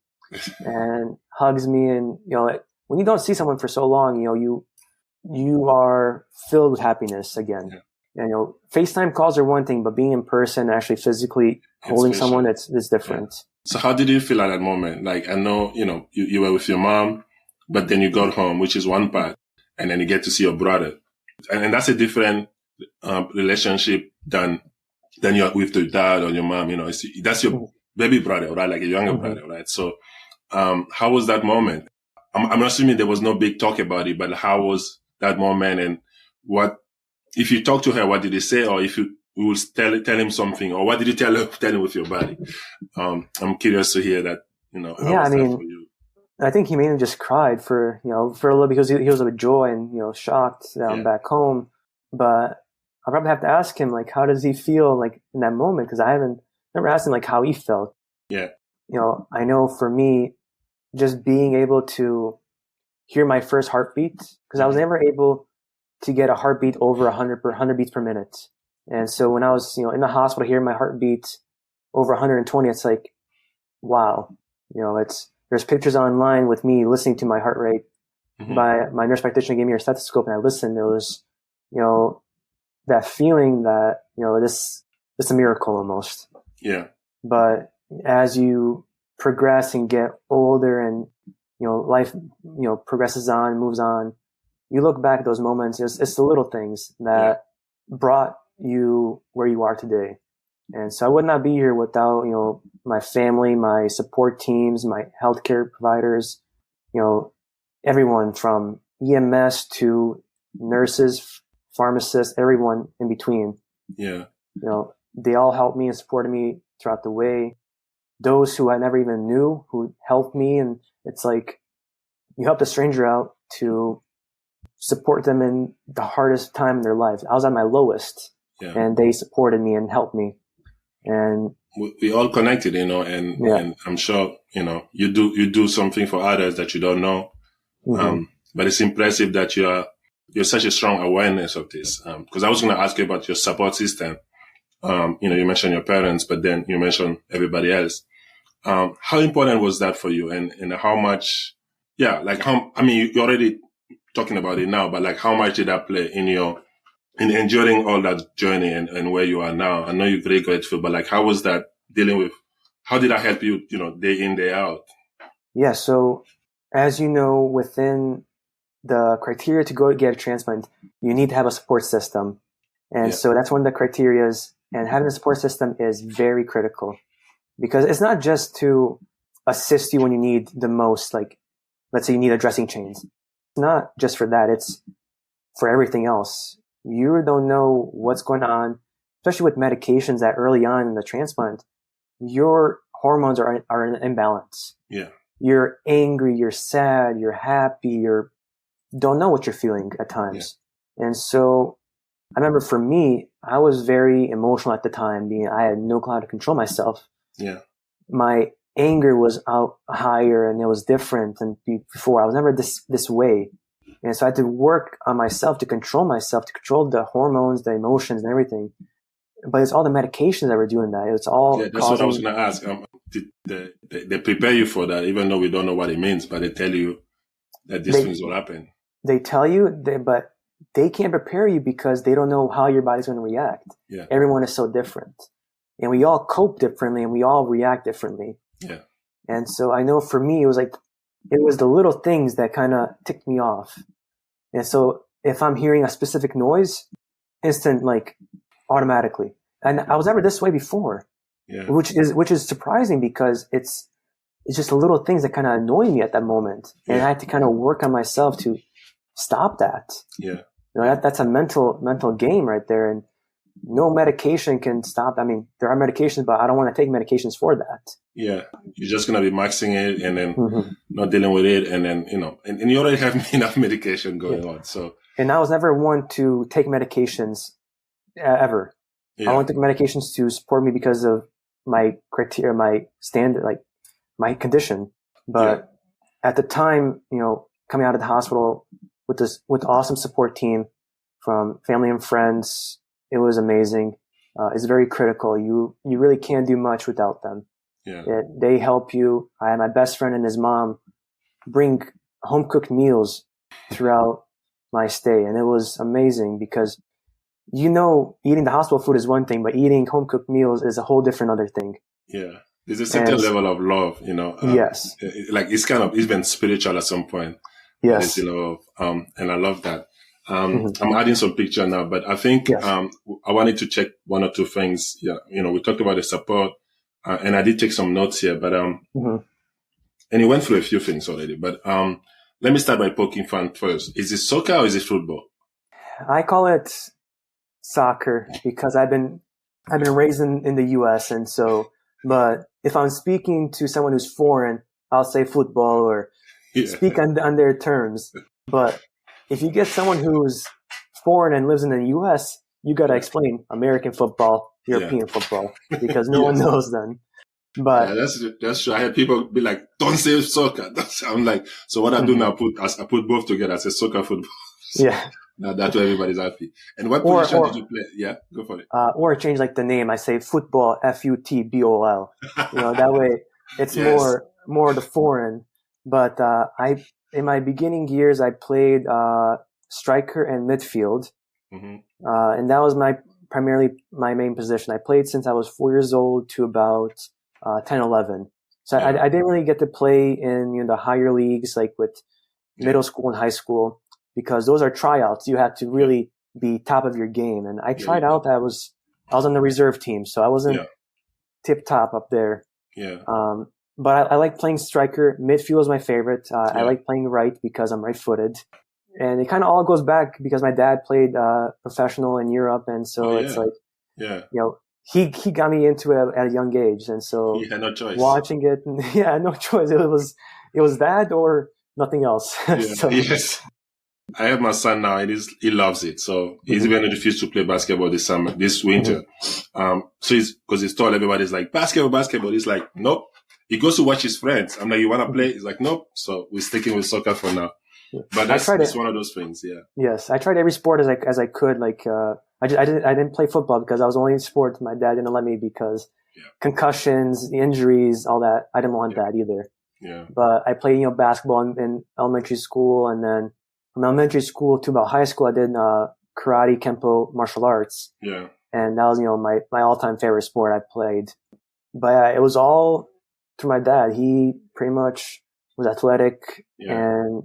and hugs me. And, when you don't see someone for so long, you are filled with happiness again. Yeah. And, FaceTime calls are one thing, but being in person, actually physically holding someone, it's different. Yeah. So how did you feel at that moment? Like, I know, you were with your mom, but then you got home, which is one part, and then you get to see your brother. And that's a different relationship than you're with your dad or your mom, that's your baby brother, right? Like a younger brother, right? So, how was that moment? I'm assuming there was no big talk about it, but how was that moment, and if you talk to her, what did he say? Or if you will tell him something, or what did you tell him with your body? I'm curious to hear that, how was that for you? I think he mainly just cried for a little, because he was with joy and, shocked that I'm back home. But I'll probably have to ask him, like, how does he feel, like, in that moment? Because I never asked him, like, how he felt. Yeah. I know for me, just being able to hear my first heartbeat, because I was never able to get a heartbeat over 100 beats per minute. And so when I was, in the hospital, hearing my heartbeat over 120, it's like, wow, there's pictures online with me listening to my heart rate. By my nurse practitioner gave me her stethoscope, and I listened. It was, that feeling that, it's a miracle almost. Yeah. But as you progress and get older and, life, progresses on, moves on, you look back at those moments. It's the little things that brought you where you are today. And so I would not be here without, my family, my support teams, my healthcare providers, everyone from EMS to nurses, pharmacists, everyone in between. Yeah. They all helped me and supported me throughout the way. Those who I never even knew, who helped me. And it's like, you help a stranger out to support them in the hardest time in their life. I was at my lowest, and they supported me and helped me. And we all connected, and I'm sure, you do something for others that you don't know. But it's impressive that you're such a strong awareness of this. Because I was going to ask you about your support system. You mentioned your parents, but then you mentioned everybody else. How important was that for you, and how much, you're already talking about it now, but like, how much did that play in enduring all that journey and where you are now? I know you're very grateful, but like, how was that how did that help you, day in, day out? Yeah. So as you know, within the criteria to go get a transplant, you need to have a support system. And so that's one of the criterias, and having a support system is very critical, because it's not just to assist you when you need the most, like, let's say you need a dressing change. It's not just for that. It's for everything else. You don't know what's going on, especially with medications that early on in the transplant, your hormones are in imbalance. Yeah. You're angry, you're sad, you're happy, don't know what you're feeling at times. Yeah. And so I remember for me, I was very emotional at the time, I had no clue how to control myself. Yeah. My anger was out higher, and it was different than before. I was never this way. And so I had to work on myself to control the hormones, the emotions, and everything. but it's all the medications that were doing that. It's all that's what I was going to ask. Did they prepare you for that, even though we don't know what it means, but they tell you that these things will happen. They tell you, but they can't prepare you because they don't know how your body's going to react. Yeah. Everyone is so different. And we all cope differently and we all react differently. Yeah. And so I know for me, it was the little things that kind of ticked me off. And so if I'm hearing a specific noise, automatically. And I was never this way before, which is surprising because it's just the little things that kind of annoy me at that moment. And I had to kind of work on myself to stop that. Yeah. That's a mental game right there. And no medication can stop. I mean, there are medications, but I don't want to take medications for that. Yeah. You're just going to be maxing it and then not dealing with it. And then, and you already have enough medication going on. So, and I was never one to take medications ever. Yeah. I want to take medications to support me because of my criteria, my standard, like my condition. But at the time, coming out of the hospital with the awesome support team from family and friends, it was amazing. It's very critical. You really can't do much without them. Yeah. They help you. I had my best friend and his mom bring home cooked meals throughout my stay. And it was amazing because, eating the hospital food is one thing, but eating home cooked meals is a whole different other thing. Yeah. There's a certain level of love, yes. Like it's been spiritual at some point. Yes. And I love that. I'm adding some picture now, but I think, I wanted to check one or two things. Yeah. We talked about the support, and I did take some notes here, but, and you went through a few things already, but, let me start by poking fun first. Is it soccer or is it football? I call it soccer because I've been raised in the US. And so, but if I'm speaking to someone who's foreign, I'll say football or speak on their terms. But if you get someone who's foreign and lives in the US, you got to explain American football, European football, because no one knows them. But that's true. I had people be like, "Don't say soccer." I'm like, so what I do now? I put both together. I say soccer, football. So that's why everybody's happy. And what position did you play? Yeah, go for it. Or change like the name. I say football, FUTBOL. That way it's more the foreign. But in my beginning years, I played striker and midfield, and that was primarily my main position. I played since I was 4 years old to about 10, 11. So I didn't really get to play in the higher leagues like with middle school and high school because those are tryouts. You have to really be top of your game. And I tried out. I was on the reserve team, so I wasn't tip top up there. Yeah. But I like playing striker. Midfield is my favorite. I like playing right because I'm right-footed. And it kind of all goes back because my dad played professional in Europe, and so he got me into it at a young age, and so you had no choice. Watching it, no choice. It was that or nothing else. Yes. I have my son now, and he loves it. So he's even refused to play basketball this winter. So because he's told everybody's like basketball. He's like, nope. He goes to watch his friends. I'm like, you want to play? He's like, nope. So we're sticking with soccer for now. But that's one of those things. Yeah. Yes, I tried every sport as I could. Like I didn't play football because I was only in sport. My dad didn't let me because concussions, injuries, all that. I didn't want that either. Yeah. But I played basketball in elementary school, and then from elementary school to about high school, I did karate, kempo, martial arts. Yeah. And that was my all-time favorite sport I played. But it was all through my dad. He pretty much was athletic, and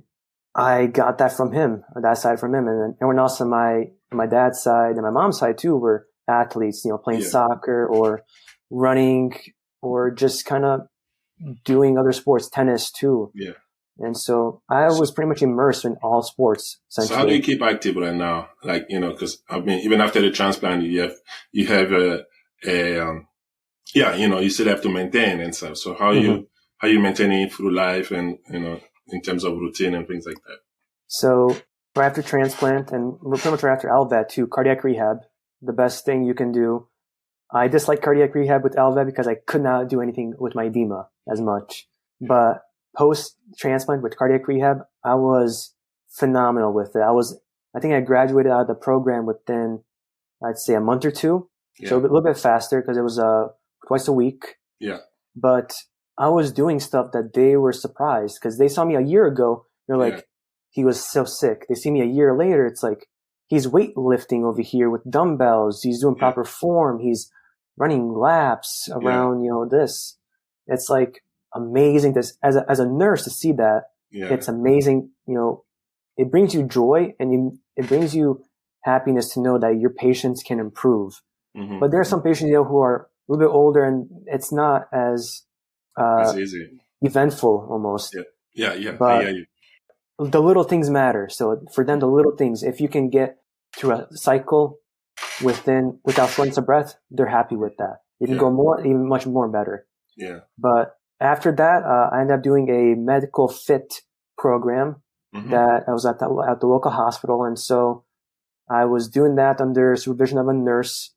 I got that from him, that side from him. And then everyone else on my dad's side and my mom's side too were athletes, playing soccer or running or just kind of doing other sports, tennis too. Yeah. And so I was pretty much immersed in all sports. So how do you keep active right now? Like, because even after the transplant, you have you still have to maintain and stuff. So how you maintaining it through life and, in terms of routine and things like that? So right after transplant and pretty much right after LVAD too, cardiac rehab, the best thing you can do. I dislike cardiac rehab with LVAD because I could not do anything with my edema as much. But post-transplant with cardiac rehab, I was phenomenal with it. I think I graduated out of the program within, I'd say, a month or two. So a little bit faster because it was twice a week. Yeah. But I was doing stuff that they were surprised because they saw me a year ago. They're like, he was so sick. They see me a year later. It's like, he's weightlifting over here with dumbbells. He's doing proper form. He's running laps around, this. It's like amazing to, as a nurse to see that. Yeah. It's amazing. It brings you joy and it brings you happiness to know that your patients can improve. Mm-hmm. But there are some patients, who are a little bit older and it's not as easy. Eventful almost. Yeah. But the little things matter. So for them, the little things, if you can get through a cycle without shortness of breath, they're happy with that. You can go more, even much more better. Yeah. But after that, I ended up doing a medical fit program that I was at the local hospital. And so I was doing that under supervision of a nurse.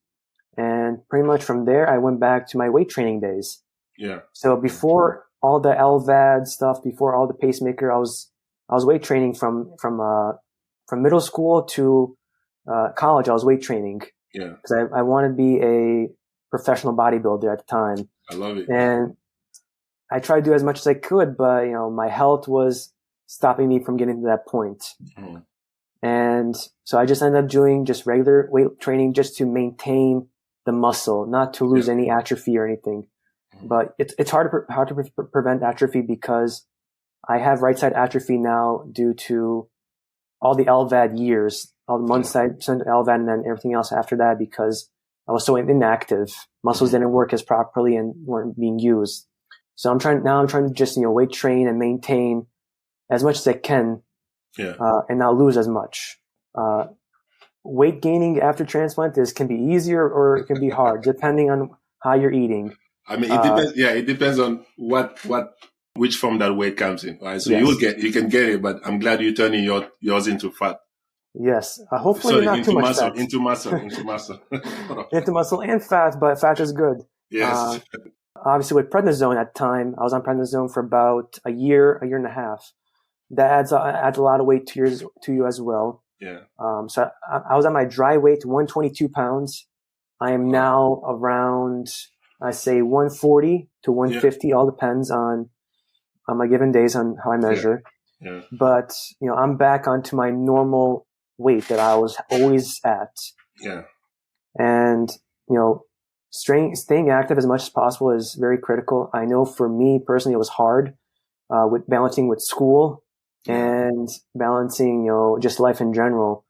And pretty much from there, I went back to my weight training days. Yeah. So before all the LVAD stuff, before all the pacemaker, I was weight training from middle school to college. I was weight training. Yeah. Because I wanted to be a professional bodybuilder at the time. I love it. And I tried to do as much as I could, but my health was stopping me from getting to that point. Mm-hmm. And so I just ended up doing just regular weight training just to maintain the muscle, not to lose any atrophy or anything. Mm-hmm. But it's hard to prevent atrophy because I have right side atrophy now due to all the LVAD years, all the months I sent LVAD and then everything else after that because I was so inactive. Muscles didn't work as properly and weren't being used. So I'm trying to just, weight train and maintain as much as I can, and not lose as much. Weight gaining after transplant can be easier or it can be hard depending on how you're eating. I mean, it depends. It depends on which form that weight comes in, right? So you can get it, but I'm glad you're turning yours into fat. Yes. Hopefully not too much muscle, fat. Into muscle. Into muscle and fat, but fat is good. Yes. Obviously with prednisone at the time, I was on prednisone for about a year and a half. That adds a lot of weight to you as well. Yeah. So I was at my dry weight, 122 pounds. I am now around, I say 140 to 150, all depends on my given days on how I measure. Yeah. But, I'm back onto my normal weight that I was always at. Yeah. And, staying active as much as possible is very critical. I know for me personally, it was hard, with balancing with school and balancing, just life in general.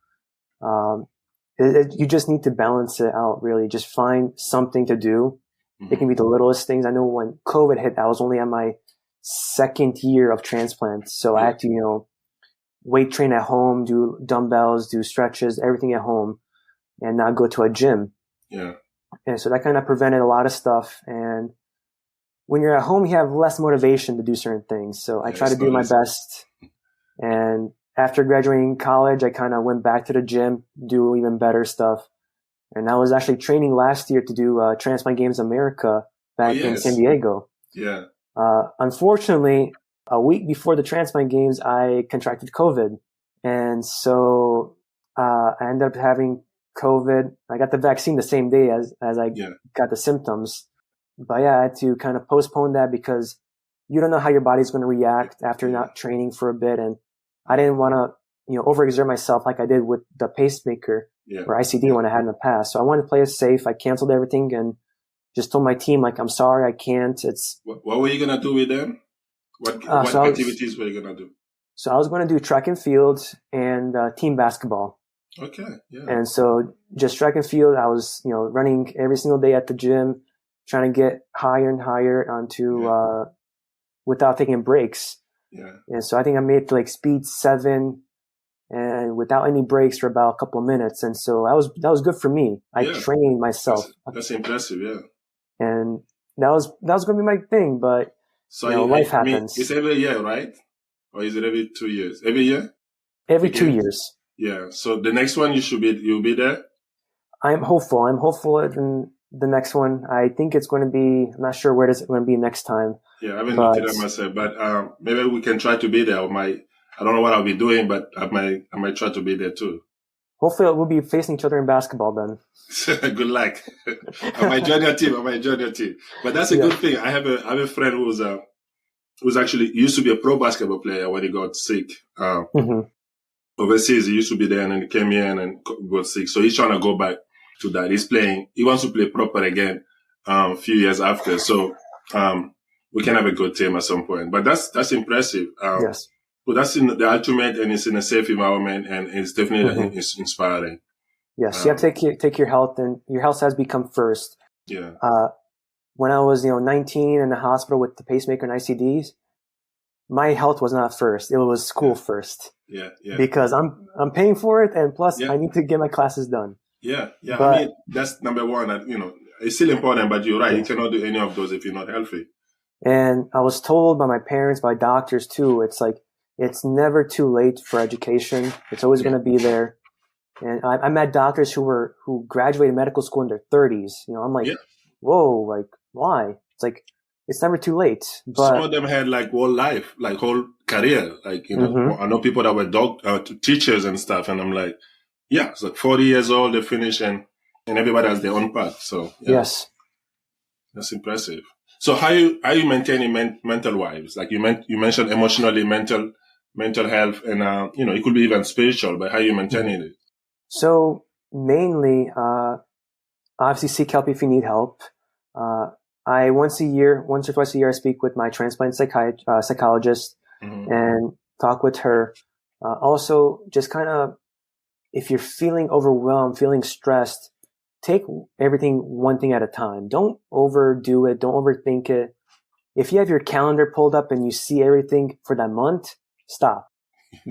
You just need to balance it out, really. Just find something to do. Mm-hmm. It can be the littlest things. I know when COVID hit, I was only on my second year of transplant. So I had to, weight train at home, do dumbbells, do stretches, everything at home, and not go to a gym. Yeah. And so that kind of prevented a lot of stuff. And when you're at home, you have less motivation to do certain things. So I try to do my best. And after graduating college, I kind of went back to the gym, do even better stuff. And I was actually training last year to do Transplant Games America back in San Diego. Yeah. Unfortunately, a week before the Transplant Games, I contracted COVID. And so I ended up having COVID. I got the vaccine the same day as I got the symptoms. But I had to kind of postpone that because you don't know how your body's going to react after not training for a bit. And I didn't want to, overexert myself like I did with the pacemaker or ICD when I had in the past. So I wanted to play it safe. I canceled everything and just told my team, I'm sorry, I can't. What were you going to do with them? What activities were you going to do? So I was going to do track and field and team basketball. Okay. Yeah. And so just track and field, I was, running every single day at the gym, trying to get higher and higher onto, without taking breaks. Yeah. And so I think I made it to like speed 7 and without any breaks for about a couple of minutes. And so that was good for me. I trained myself. That's impressive. Yeah. And that was going to be my thing, but life happens. It's every year, right? Or is it every 2 years? Every year? Every 2 years. Yeah. So the next one you'll be there? I'm hopeful. In the next one. I think it's going to be, I'm not sure where it's going to be next time. Yeah, I haven't looked at it myself, but maybe we can try to be there. I don't know what I'll be doing, but I might try to be there too. Hopefully we'll be facing each other in basketball then. Good luck. I might join your team. But that's a good thing. I have a friend who's actually used to be a pro basketball player when he got sick. Overseas, he used to be there, and then he came here and then got sick. So he's trying to go back to that. He wants to play proper again a few years after. So we can have a good team at some point. But that's impressive. Yes. But that's in the ultimate, and it's in a safe environment, and it's definitely inspiring. Yes, you have to take your health, and your health has become first. Yeah. When I was 19 in the hospital with the pacemaker and ICDs, my health was not first. It was school first. Yeah. Because I'm paying for it, and plus I need to get my classes done. Yeah. But, I mean, that's number one. It's still important, but you're right. You cannot do any of those if you're not healthy. And I was told by my parents, by doctors too, it's like, it's never too late for education. It's always going to be there. And I met doctors who graduated medical school in their 30s. I'm like, whoa, like, why? It's like, it's never too late. But some of them had like whole life, like whole career. Like, I know people that were teachers and stuff. And I'm like, it's like 40 years old, they finish, and everybody has their own path. So, yes, that's impressive. So how you maintaining mental wise? Like you mentioned emotionally, mental health, and it could be even spiritual, but how you maintaining it? So mainly, obviously seek help if you need help. I once or twice a year, I speak with my transplant psychologist and talk with her. Also, just kind of, if you're feeling overwhelmed, feeling stressed, take everything one thing at a time. Don't overdo it. Don't overthink it. If you have your calendar pulled up and you see everything for that month, stop.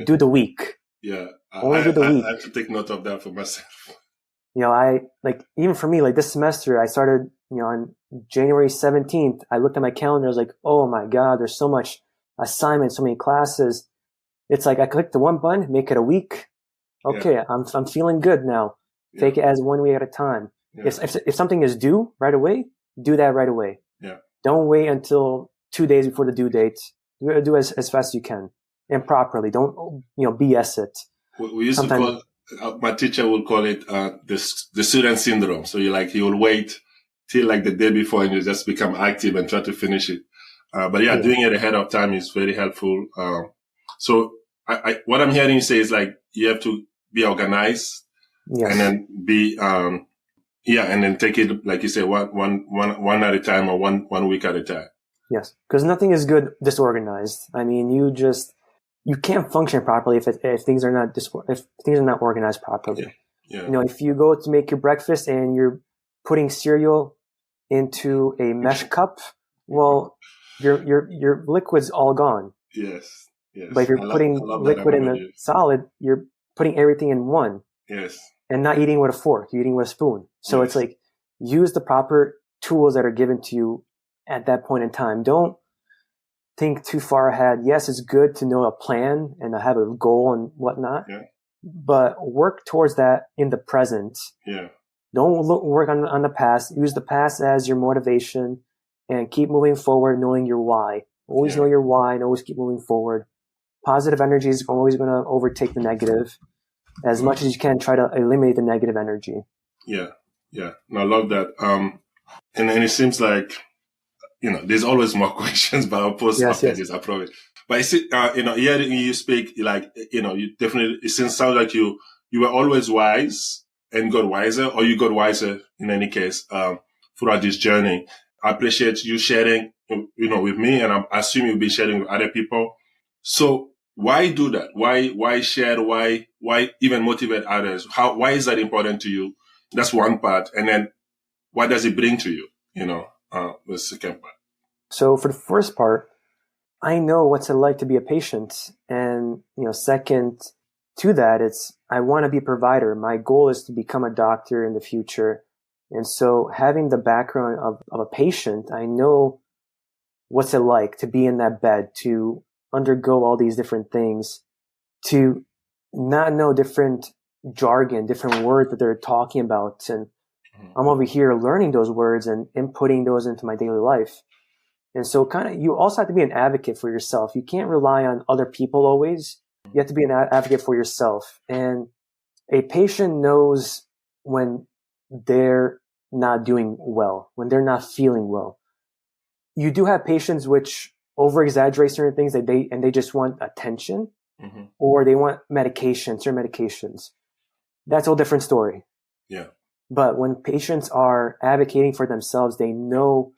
Do the week. Yeah. Only do the week. I have to take note of that for myself. Even for me, like this semester, I started, on January 17th, I looked at my calendar. I was like, oh my God, there's so much assignments, so many classes. It's like I click the one button, make it a week. Okay, I'm feeling good now. Take it as one week at a time. Yeah. If something is due right away, do that right away. Yeah. Don't wait until 2 days before the due date. Do as fast as you can and properly. Don't BS it. We used to call my teacher would call it the student syndrome. So you will wait till like the day before and you just become active and try to finish it. Doing it ahead of time is very helpful. So what I'm hearing you say is like you have to be organized. Yes. And then and then take it, like you say, one at a time or one week at a time. Yes. Because nothing is good disorganized. I mean, you can't function properly if things are not organized properly. Yeah. If you go to make your breakfast and you're putting cereal into a mesh cup, well, your liquid's all gone. Yes. But if you're putting liquid in the solid, you're putting everything in one. Yes. And not eating with a fork, you're eating with a spoon. So It's like, use the proper tools that are given to you at that point in time. Don't think too far ahead. Yes, it's good to know a plan and to have a goal and whatnot, but work towards that in the present. Yeah. Don't work on the past. Use the past as your motivation and keep moving forward, knowing your why. Always know your why and always keep moving forward. Positive energy is always going to overtake the negative. As much as you can, try to eliminate the negative energy. Yeah. No, I love that. And it seems like, there's always more questions, but I'll post after this, I promise. But I see, hearing you speak, like, you definitely, it sounds like you were always wise and got wiser, or you got wiser in any case, throughout this journey. I appreciate you sharing, with me, and I assume you'll be sharing with other people. So, why do that? Why share? Why even motivate others? Why is that important to you? That's one part. And then what does it bring to you? The second part. So for the first part, I know what's it like to be a patient. And, second to that, I want to be a provider. My goal is to become a doctor in the future. And so having the background of a patient, I know what's it like to be in that bed, to undergo all these different things, to not know different jargon, different words that they're talking about. And I'm over here learning those words and inputting those into my daily life. And so you also have to be an advocate for yourself. You can't rely on other people always. You have to be an advocate for yourself. And a patient knows when they're not doing well, when they're not feeling well. You do have patients which over exaggerate certain things that they just want attention, or they want certain medications. That's a whole different story. Yeah. But when patients are advocating for themselves, they know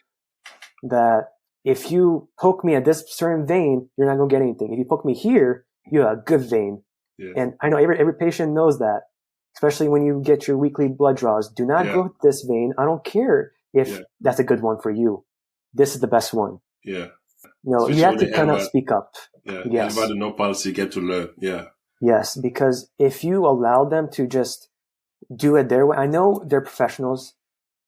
that if you poke me at this certain vein, you're not going to get anything. If you poke me here, you have a good vein. Yes. And I know every patient knows that, especially when you get your weekly blood draws. Do not go with this vein. I don't care if that's a good one for you. This is the best one. Yeah. You have to kind of speak up. Yeah. Yes. About the no pulse, you get to learn. Yeah. Yes, because if you allow them to just do it their way, I know they're professionals.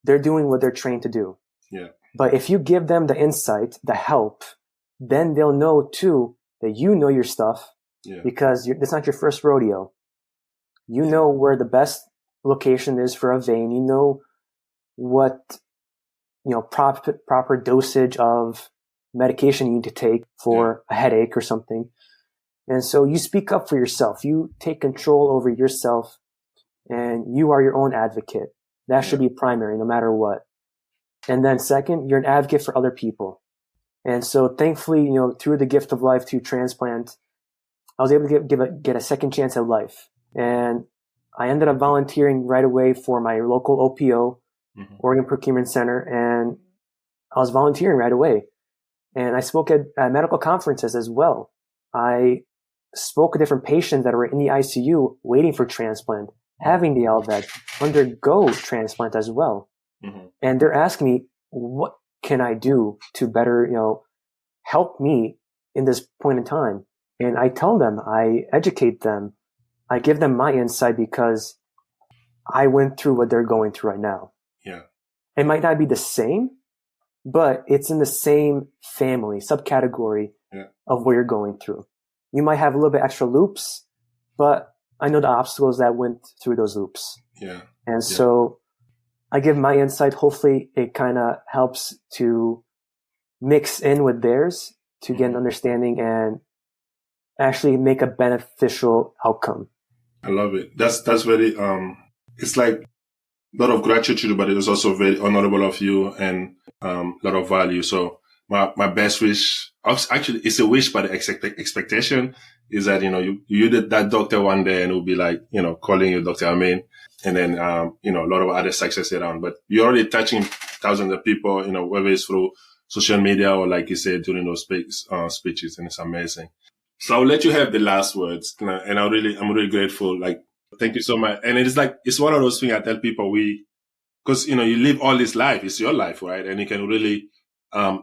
They're doing what they're trained to do. Yeah. But if you give them the insight, the help, then they'll know too that you know your stuff, because it's not your first rodeo. You know where the best location is for a vein. You know what, proper dosage of medication you need to take for a headache or something. And so you speak up for yourself. You take control over yourself, and you are your own advocate. That should be primary, no matter what. And then second, you're an advocate for other people. And so thankfully, through the gift of life to transplant, I was able to get a second chance at life. And I ended up volunteering right away for my local OPO, Organ Procurement Center. And I was volunteering right away. And I spoke at medical conferences as well. I spoke to different patients that were in the ICU waiting for transplant, having the LVAD, undergo transplant as well. And they're asking me, what can I do to better, help me in this point in time? And I tell them, I educate them, I give them my insight because I went through what they're going through right now. Yeah. It might not be the same, but it's in the same family, subcategory of what you're going through. You might have a little bit extra loops, but I know the obstacles that went through those loops. Yeah. And so I give my insight. Hopefully it kind of helps to mix in with theirs to get an understanding and actually make a beneficial outcome. I love it. That's very, it's like a lot of gratitude, but it is also very honorable of you and a lot of value. So my best wish, actually it's a wish, but the expectation is that, you did that doctor one day and it will be like, calling you Dr. Armin, and then, a lot of other success around, but you're already touching thousands of people, whether it's through social media or like you said, during those speeches, and it's amazing. So I'll let you have the last words, and I'm really grateful. Like, thank you so much. And it's one of those things I tell people because, you live all this life. It's your life, right? And you can really,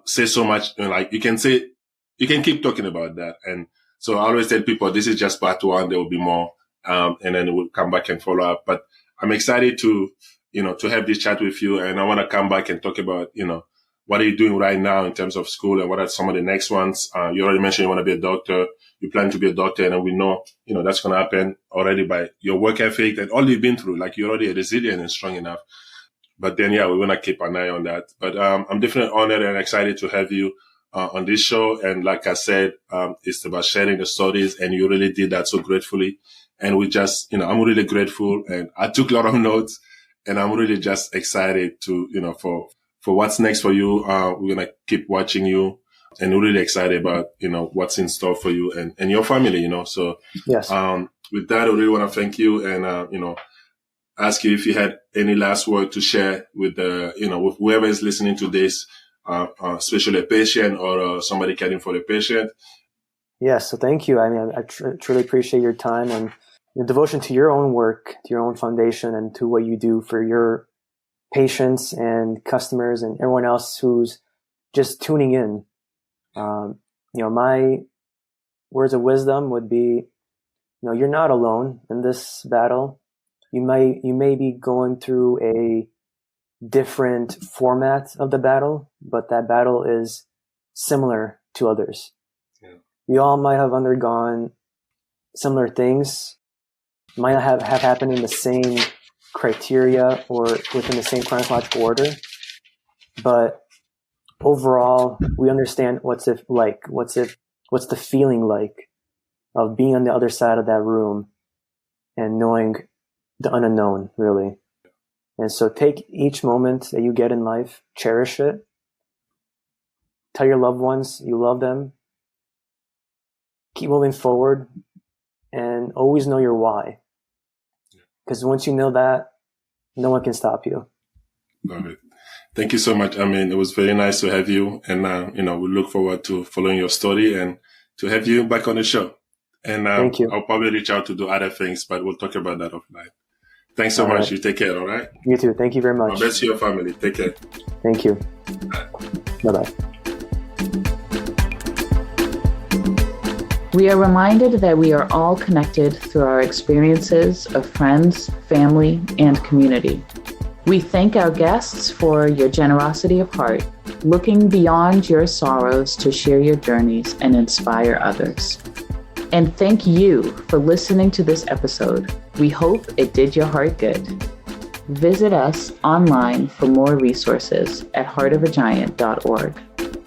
say so much, you can keep talking about that. And so I always tell people, this is just part one. There will be more. And then we'll come back and follow up. But I'm excited to have this chat with you. And I want to come back and talk about, what are you doing right now in terms of school and what are some of the next ones? You already mentioned you want to be a doctor. You plan to be a doctor, and we know, that's going to happen already by your work ethic and all you've been through. Like, you're already resilient and strong enough. But then, we want to keep an eye on that. But I'm definitely honored and excited to have you on this show. And like I said, it's about sharing the stories, and you really did that so gratefully. And we just, I'm really grateful, and I took a lot of notes, and I'm really just excited to, for what's next for you. We're going to keep watching you, and we're really excited about, what's in store for you and your family, So, yes. With that, I really want to thank you and, ask you if you had any last word to share with with whoever is listening to this, especially a patient or somebody caring for a patient. Yes. So thank you. I mean, I truly appreciate your time and your devotion to your own work, to your own foundation, and to what you do for your patients and customers and everyone else who's just tuning in. My words of wisdom would be, you're not alone in this battle. You may be going through a different format of the battle, but that battle is similar to others. Yeah. We all might have undergone similar things, might not have happened in the same criteria or within the same chronological order, but overall, we understand what's the feeling like of being on the other side of that room and knowing the unknown, really. And so take each moment that you get in life, cherish it. Tell your loved ones you love them. Keep moving forward and always know your why. Because once you know that, no one can stop you. Love it. Thank you so much. I mean, it was very nice to have you. And, we look forward to following your story and to have you back on the show. And Thank you. I'll probably reach out to do other things, but we'll talk about that offline. Thanks so All much. right. You take care, all right? You too. Thank you very much. God bless your family. Take care. Thank you. Bye-bye. We are reminded that we are all connected through our experiences of friends, family, and community. We thank our guests for your generosity of heart, looking beyond your sorrows to share your journeys and inspire others. And thank you for listening to this episode. We hope it did your heart good. Visit us online for more resources at heartofagiant.org.